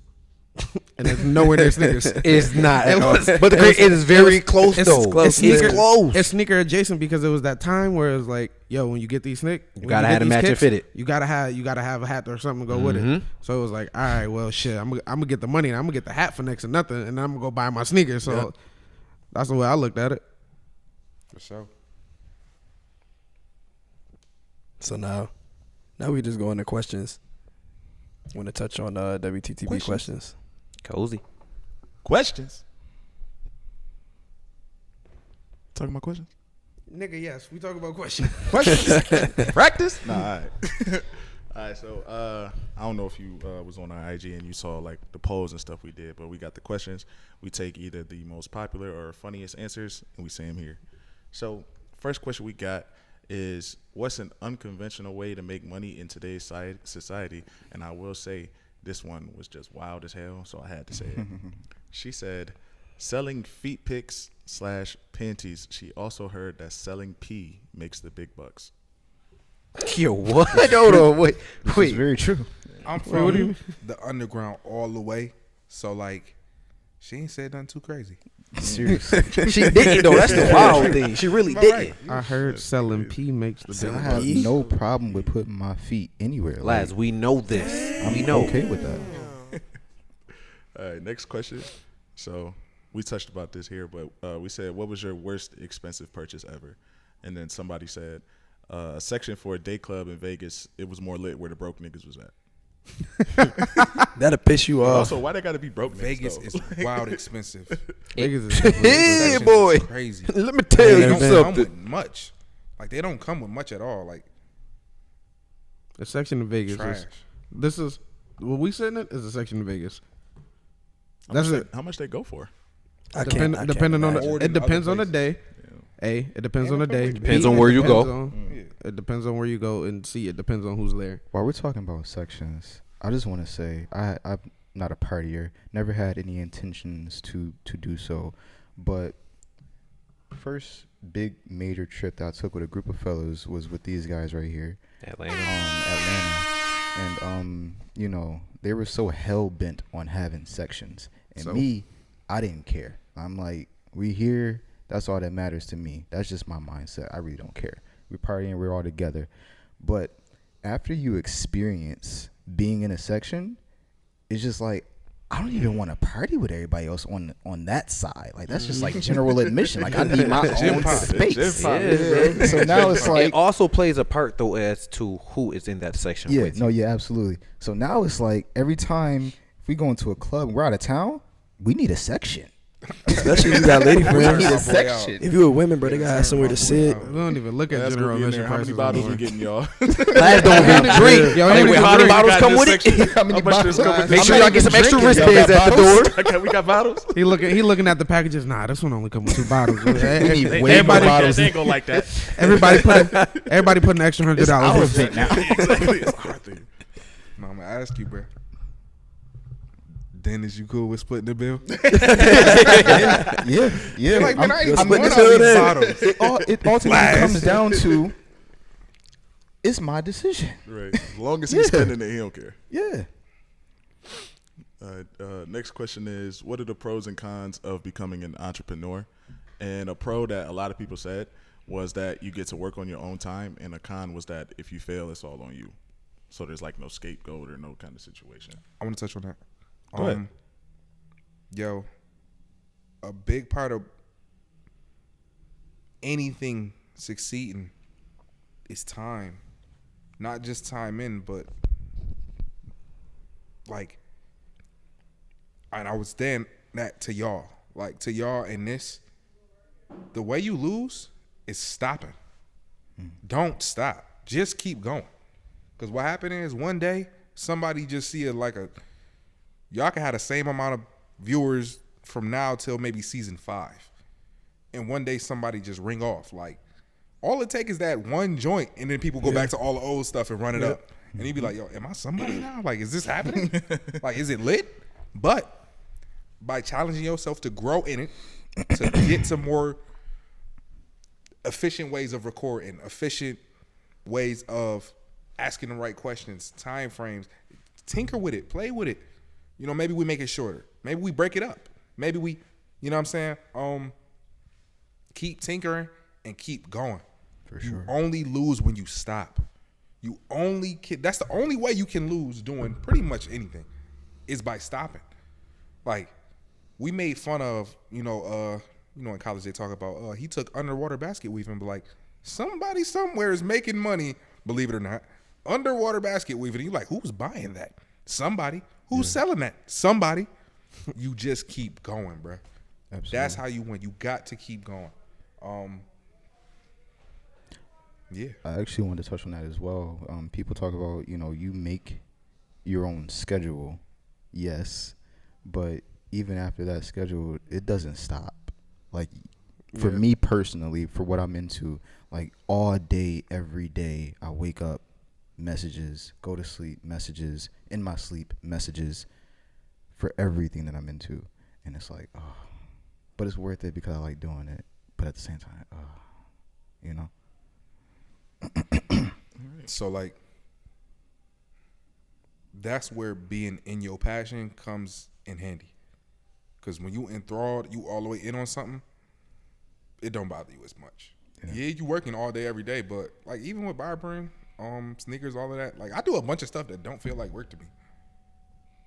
And it's nowhere near sneakers. It's not. It was- But it is very close, it's though. close. It's close. It's sneaker adjacent because it was that time where it's like, yo, when you get these you gotta have to match and fit it. You gotta have a hat or something to go with it. So it was like, all right, well, shit, I'm gonna get the money and I'm gonna get the hat for next to nothing, and then I'm gonna go buy my sneakers. So that's the way I looked at it. For sure. So now we just go into questions. Want to touch on WTTB questions? Cozy. Questions. Talking about questions. Nigga, yes, we talk about questions. Questions. Practice. Nah. All right. All right. So I don't know if you was on our IG and you saw like the polls and stuff we did, but we got the questions. We take either the most popular or funniest answers and we say them here. So first question we got is, what's an unconventional way to make money in today's society? And I will say this one was just wild as hell, so I had to say it. She said, selling feet pics / panties. She also heard that selling pee makes the big bucks. Yo, what? Hold on, wait. It's very true. I'm from the underground all the way, so like, she ain't said nothing too crazy. Seriously. She didn't, though. That's the wild thing. She really didn't. I heard selling P makes the I big have bucks. no problem with putting my feet anywhere. Lads, we know this. I'm We know. okay with that. All right, next question. So we touched about this here, but we said, what was your worst expensive purchase ever? And then somebody said, a section for a day club in Vegas. It was more lit where the broke niggas was at. That'll piss you off. Also, why they got to be broke niggas, Vegas though? is wild expensive. Vegas is definitely Hey, Sections boy. is crazy. Let me tell They you don't come something. with much. Like, they don't come with much at all. Like, a section of Vegas. trash. This is what we sitting in is a section of Vegas. How That's much it. How much they go for? Depending on imagine. it depends on the Other day. A, it depends on the day. Depends B, on where you go. It depends on where you go, and C, it depends on who's there. While we're talking about sections, I just want to say I'm not a partier. Never had any intentions to do so, but first big major trip that I took with a group of fellows was with these guys right here. Atlanta. And you know, they were so hell bent on having sections, and So? me, I didn't care. I'm like, we here, that's all that matters to me. That's just my mindset. I really don't care. We're partying, we're all together. But after you experience being in a section, it's just like, I don't even want to party with everybody else on that side. Like, that's just like general admission. Like, I need my own space. So now it's like, It also plays a part though as to who is in that section. yeah, with no, you. yeah, absolutely. So now it's like every time if we go into a club, we're out of town, we need a section. Especially if you got lady We friends. need a boy section. If you with women, bro, they gotta have somewhere to sit. We don't even look at That's general gonna be in admission there. How many prices bottles we anymore. getting, y'all? Lads don't even drink. Yo, Hey, niggas wait, don't how many drink. bottles Got come this with it? section. How many How much bottles? does come with Make this sure y'all get some extra wristbands at the door. Okay, we got bottles. He looking at the packages. Nah, this one only comes with 2 bottles. We need way more Everybody, bottles. They ain't gonna like that. everybody put an extra $100 Our in. event now. Exactly. It's our thing. No, I'm gonna ask you, bro. Dennis, you cool with splitting the bill? Yeah. Like, man, I ain't I'm splitting gonna all tell these that. bottles. It ultimately comes down to, it's my decision. Right. As long as he's spending it, he don't care. Yeah. Next question is, what are the pros and cons of becoming an entrepreneur? And a pro that a lot of people said was that you get to work on your own time, and a con was that if you fail, it's all on you. So there's like no scapegoat or no kind of situation. I want to touch on that. Go ahead. Yo, a big part of anything succeeding is time. Not just time in, but like, and I was saying that to y'all. Like, to y'all in this, the way you lose is stopping. Don't stop. Just keep going. Because what happened is one day, somebody just see it like a, y'all can have the same amount of viewers from now till maybe season 5. And one day somebody just ring off. Like, all it takes is that one joint, and then people go back to all the old stuff and run it up. And you be like, yo, am I somebody now? Like, is this happening? Like, is it lit? But by challenging yourself to grow in it, to get to more efficient ways of recording, efficient ways of asking the right questions, time frames, tinker with it, play with it. You know, maybe we make it shorter. Maybe we break it up. Maybe we, you know what I'm saying? Keep tinkering and keep going. For sure. You only lose when you stop. You only can, that's the only way you can lose doing pretty much anything is by stopping. Like, we made fun of, in college they talk about, he took underwater basket weaving, but like, somebody somewhere is making money, believe it or not, underwater basket weaving. You like, who's buying that? Somebody. Who's selling that? Somebody. You just keep going, bro. Absolutely. That's how you win. You got to keep going. Yeah. I actually wanted to touch on that as well. People talk about, you make your own schedule. Yes. But even after that schedule, it doesn't stop. Like, for me personally, for what I'm into, like, all day, every day, I wake up, messages, go to sleep, messages, in my sleep, messages for everything that I'm into. And it's like, oh, but it's worth it because I like doing it. But at the same time, So, like, that's where being in your passion comes in handy. Because when you enthralled, you all the way in on something, it don't bother you as much. Yeah, you working all day, every day, but, like, even with barbering, sneakers, all of that, like, I do a bunch of stuff that don't feel like work to me.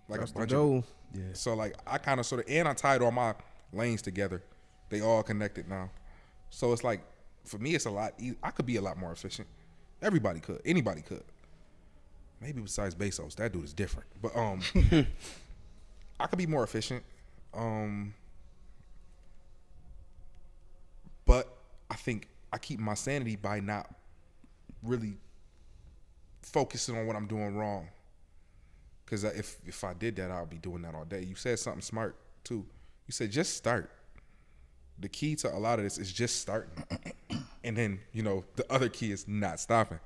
Like, That's a the bunch goal. of it. Yeah. So, like, I kind of sort of, and I tied all my lanes together. They all connected now. So, it's like, for me, it's a lot easier. I could be a lot more efficient. Everybody could. Anybody could. Maybe besides Bezos. That dude is different. But I could be more efficient. But I think I keep my sanity by not really focusing on what I'm doing wrong. Because if I did that, I'll be doing that all day. You said something smart, too. You said just start. The key to a lot of this is just starting. And then, the other key is not stopping.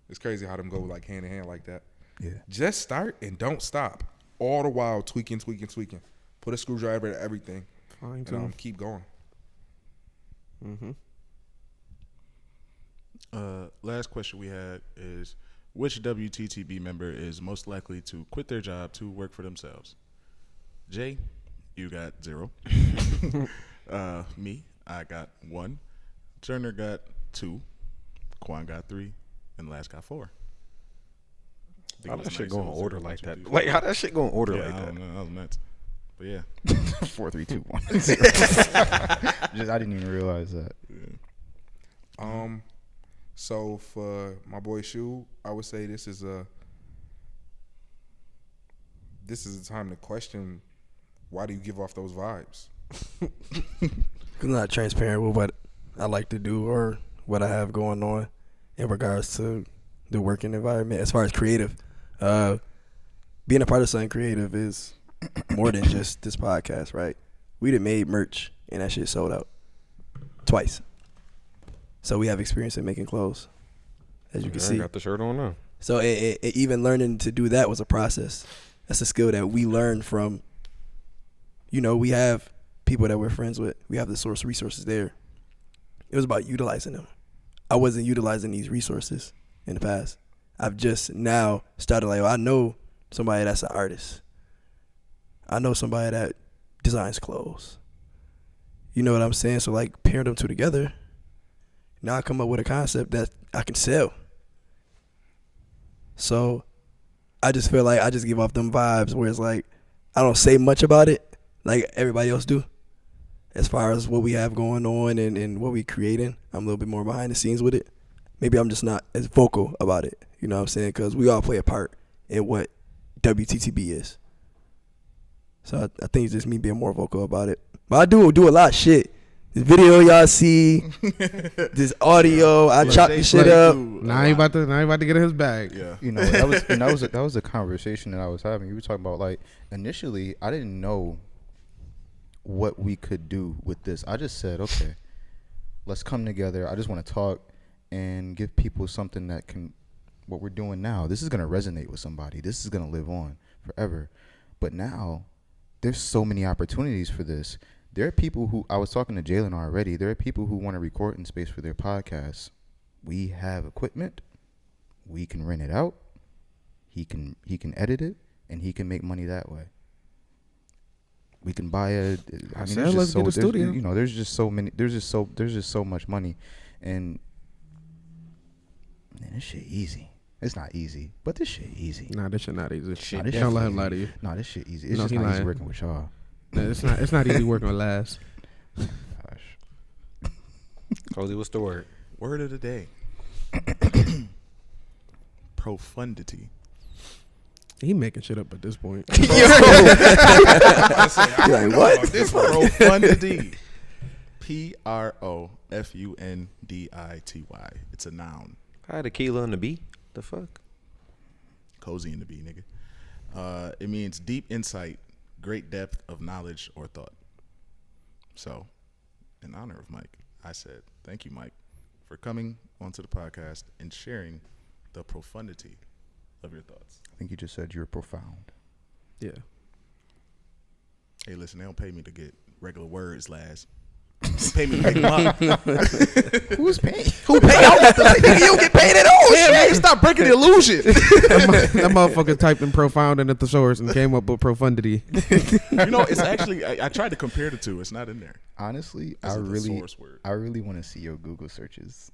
It's crazy how them go like hand in hand like that. Yeah. Just start and don't stop. All the while tweaking. Put a screwdriver to everything. Fine, And keep going. Mm-hmm. Last question we had is, which WTTB member is most likely to quit their job to work for themselves? Jay, you got 0. Me, I got 1. Turner got 2. Quan got 3. And Last got 4. How that shit going in order like that? 2, 3, Like, how that shit going in order yeah, like I that? don't know. That was nuts. But yeah. 4, 3, 2, 1. I didn't even realize that. Yeah. So for my boy Shu, I would say this is a time to question, why do you give off those vibes? I'm not transparent with what I like to do or what I have going on in regards to the working environment. As far as creative, being a part of something creative is more than just this podcast, right? We done made merch and that shit sold out twice. So we have experience in making clothes, as you can see. I got the shirt on now. So even learning to do that was a process. That's a skill that we learned from, we have people that we're friends with. We have the source resources there. It was about utilizing them. I wasn't utilizing these resources in the past. I've just now started I know somebody that's an artist. I know somebody that designs clothes. You know what I'm saying? So pair them two together. Now I come up with a concept that I can sell. So I just feel like I just give off them vibes where it's I don't say much about it like everybody else do. As far as what we have going on and what we creating, I'm a little bit more behind the scenes with it. Maybe I'm just not as vocal about it. You know what I'm saying? Because we all play a part in what WTTB is. So I think it's just me being more vocal about it. But I do a lot of shit. This video y'all see, this audio, I chop this shit up. Now he about to get in his bag. Yeah. That was a conversation that I was having. You were talking about initially I didn't know what we could do with this. I just said, okay, let's come together. I just want to talk and give people something that can, what we're doing now, this is going to resonate with somebody. This is going to live on forever. But now there's so many opportunities for this. There are people who, I was talking to Jalen already, there are people who want to record in space for their podcasts. We have equipment. We can rent it out. He can edit it, and he can make money that way. We can buy let's get a studio. There's just so many. There's just so much money, and man, this shit easy. It's not easy, but this shit easy. Nah, this shit not easy. Nah, this Don't let him lie to you. Nah, this shit easy. It's No, just he not easy lying. working with y'all. Nah, it's not easy working with Last. Gosh. Cozy, what's the word? Word of the day. Profundity. He making shit up at this point. What? This profundity. Profundity. It's a noun. Hi, tequila and the B. The fuck? Cozy in the B, nigga. It means deep insight, great depth of knowledge or thought. So, in honor of Mike, I said, thank you, Mike, for coming onto the podcast and sharing the profundity of your thoughts. I think you just said you're profound. Yeah. Hey, listen, they don't pay me to get regular words, Laz. They pay me to make them up. Who's paying? Who pay out? You don't get paid at all. Damn, man, stop breaking the illusion. That motherfucker typed in profound in the thesaurus and came up with profundity. It's actually, I tried to compare the two. It's not in there. Honestly, It's I a really thesaurus word. want to see your Google searches.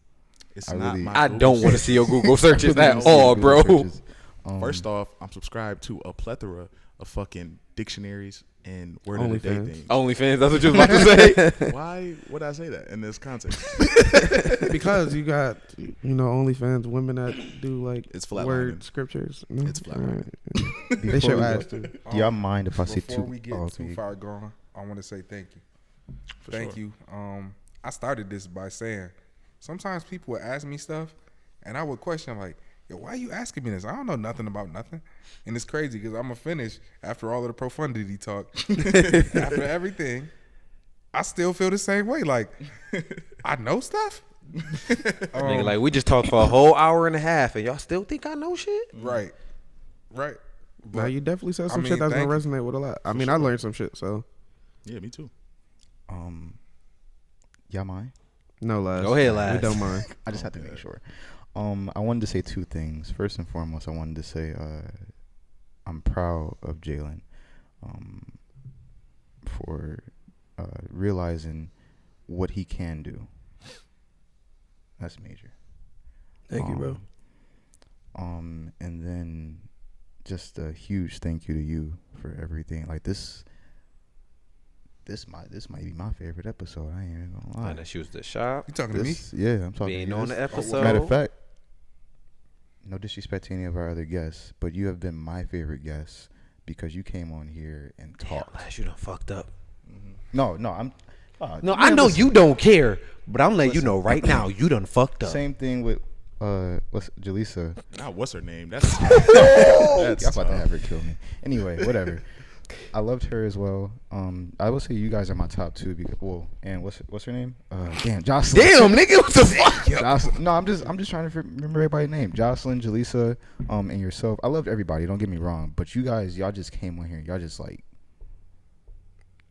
It's I not really- my I Google don't want to see your Google searches I really at wanna see your all, Google bro. searches. First off, I'm subscribed to a plethora of fucking dictionaries and word of the day OnlyFans. things. OnlyFans, that's what you was about to say. Why would I say that in this context? Because you got, OnlyFans women that do It's flatlining. word scriptures. No? It's flatlining. They Before should we ask go- too. Do y'all mind if I say Before two? we get too far gone, I want to say thank you. Thank you. I started this by saying sometimes people would ask me stuff, and I would question yo, why are you asking me this? I don't know nothing about nothing. And it's crazy because I'm going to finish after all of the profundity talk. After everything, I still feel the same way. I know stuff. Nigga, we just talked for a whole hour and a half, and y'all still think I know shit? Right. Now you definitely said some I shit mean, that's gonna thank you. resonate with a lot. I learned some shit. So Yeah, me too. Y'all mind? No, Laz. Go ahead, We Laz. don't mind. I just had to make sure. I wanted to say two things. First and foremost, I wanted to say I'm proud of Jalen for realizing what he can do. That's major. Thank you, bro. And then just a huge thank you to you for everything. Like this might be my favorite episode. I ain't even gonna lie. That she was the shop. You talking to me? Yeah, I'm talking Being to you. on the episode. Matter of fact, no disrespect to any of our other guests, but you have been my favorite guest because you came on here and talked. Laz, you done fucked up. No, I'm. No, I know you don't care, but I'm letting you know right now you done fucked up. Same thing with what's Jaleesa. Nah, what's her name? That's That's about to have her kill me. Anyway, whatever. I loved her as well. I will say you guys are my top two because and what's her name? Damn, Jocelyn. Damn, nigga, what the fuck? Jocelyn. No, I'm just trying to remember everybody's name. Jocelyn, Jaleesa, and yourself. I loved everybody. Don't get me wrong, but you guys, y'all just came on here. Y'all just like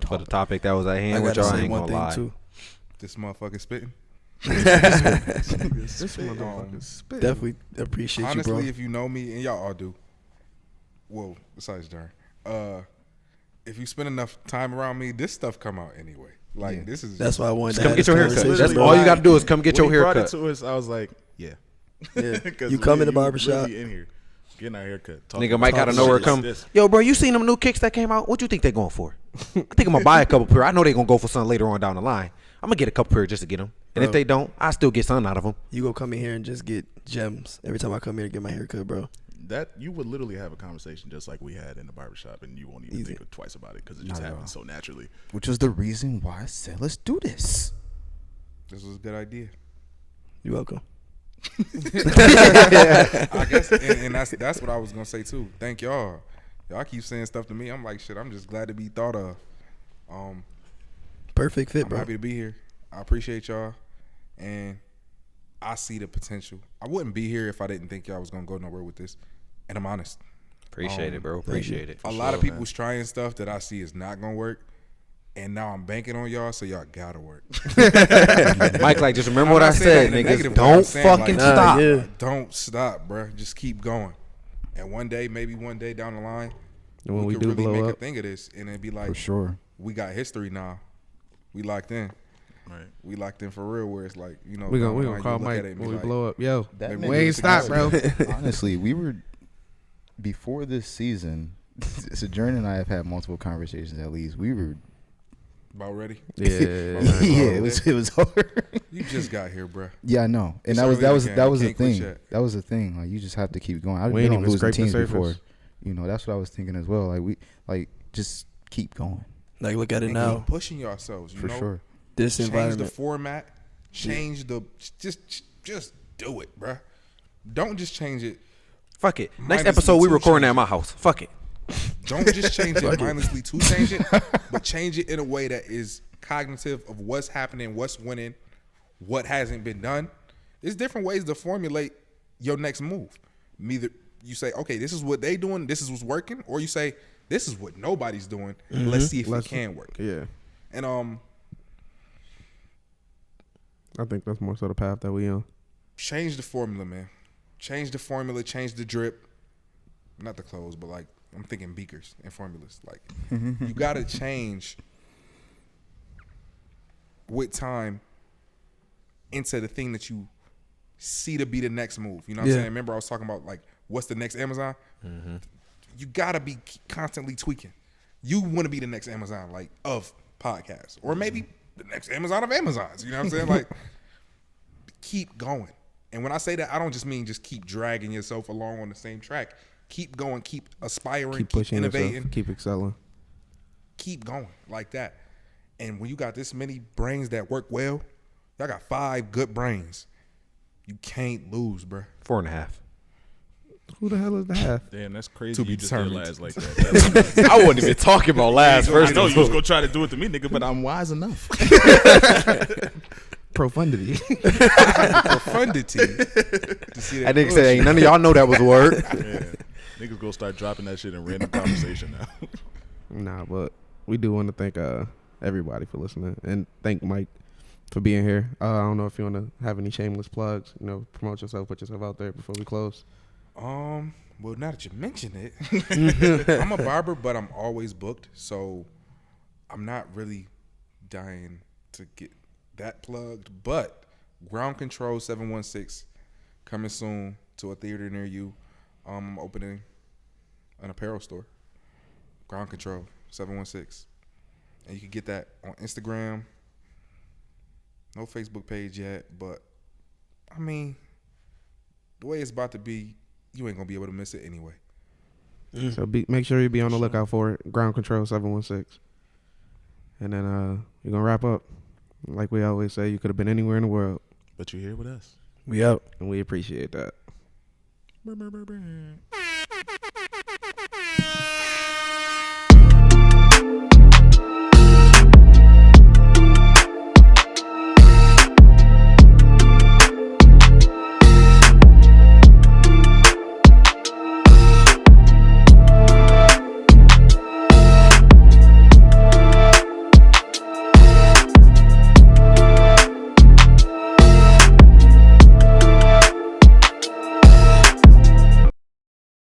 For the topic that was at I hand, which gotta y'all say ain't one gonna thing lie. too. This motherfucker spitting. This motherfucker spit. Definitely appreciate Honestly, you, bro. if you know me, and y'all all do. Well, besides Darn. If you spend enough time around me, this stuff come out anyway. Like this is. That's why I wanted to Come have get this your haircut. conversation, That's bro. all you got to do is come get when your he brought haircut. it to us, I was like, yeah. Yeah. 'Cause You come in the really barbershop. in here, getting our haircut. Nigga might out of Talk nowhere shit. come. This. Yo, bro, you seen them new kicks that came out? What you think they going for? I think I'm gonna buy a couple pair. I know they gonna go for something later on down the line. I'm gonna get a couple pair just to get them. And if Bro. they don't, I still get something out of them. You go come in here and just get gems every time I come here to get my haircut, bro. That you would literally have a conversation just like we had in the barbershop, and you won't even Easy. think twice about it because it just Not at happens all. so naturally. which was the reason why I said let's do this. This was a good idea. You're welcome. I guess, and that's what I was gonna say too. Thank y'all. Y'all keep saying stuff to me. I'm like, shit. I'm just glad to be thought of. Perfect fit, I'm bro. happy to be here. I appreciate y'all, and I see the potential. I wouldn't be here if I didn't think y'all was gonna go nowhere with this. And I'm honest. Appreciate it, bro. Appreciate it. A lot of people's trying stuff that I see is not gonna work, and now I'm banking on y'all, so y'all gotta work. Mike, like, just remember I'm what I not saying said, that in a niggas. negative way. I'm Don't saying, fucking like, stop. yeah. Don't stop, bro. Just keep going. And one day, maybe one day down the line, And when we could do really blow make up, a thing of this, and it'd be For like, sure. we got history now. We locked in. Right. We locked in for real. Where it's like, you know, we down the gonna line, call you look Mike at it and when be we like, blow up. Yo, That Maybe we ain't it's stop, bro. Honestly, we were before this season. Sojourn and I have had multiple conversations. At least we were. about ready. Yeah, Yeah, it was hard. You just got here, bro. Yeah, I know, and It's that was early again. that was You the can't quit thing. yet. That was the thing. Like you just have to keep going. I've We been ain't on even losing scraped the teams surface. before. You know, that's what I was thinking as well. Like we just keep going Like, look at it And now. keep pushing yourselves. You for know? sure. This Change the environment. format. Change the just do it, bruh. Don't just change it. Fuck it. Minus Next episode, we the two recording at changes. my house. Fuck it. Don't just change it mindlessly to change it, but change it in a way that is cognitive of what's happening, what's winning, what hasn't been done. There's different ways to formulate your next move. Either you say, okay, this is what they doing, this is what's working, or you say, this is what nobody's doing. Let's see if it can work. Yeah, And I think that's more so the path that we on. change the formula, man. Change the formula, change the drip. Not the clothes, but like I'm thinking beakers and formulas. Like you gotta change with time into the thing that you see to be the next move. You know what I'm Yeah. saying? Remember I was talking about like what's the next Amazon? You gotta be constantly tweaking. You wanna be the next Amazon, like of podcasts. Or maybe the next Amazon of Amazons. You know what I'm saying? Like keep going. And when I say that, I don't just mean just keep dragging yourself along on the same track. Keep going, keep aspiring, Keep keep pushing innovating, yourself. Keep excelling. keep going like that. And when you got this many brains that work well, y'all got 5 good brains. You can't lose, bruh. 4.5. Who the hell is the half? Damn, that's crazy. To be You just determined. realized like that. I wasn't even talking about last I first. know you was gonna try to do it to me, nigga, but I'm wise enough. Profundity. Profundity. To see I that nigga said, ain't bullshit. none of y'all know that was a word. Yeah. Niggas gonna start dropping that shit in random conversation now. Nah, but we do want to thank everybody for listening and thank Mike for being here. I don't know if you want to have any shameless plugs. You know, promote yourself, put yourself out there before we close. Well, now that you mention it, I'm a barber, but I'm always booked, so I'm not really dying to get that plugged. But Ground Control 716 coming soon to a theater near you. I'm opening an apparel store. Ground Control 716, and you can get that on Instagram. No Facebook page yet, but I mean, the way it's about to be, you ain't gonna be able to miss it anyway. So make sure you be on the lookout for it. Ground Control 716. And then you're gonna wrap up. Like we always say, you could have been anywhere in the world, But you're here with us. We out. and we appreciate that. Brr, brr, brr, brr.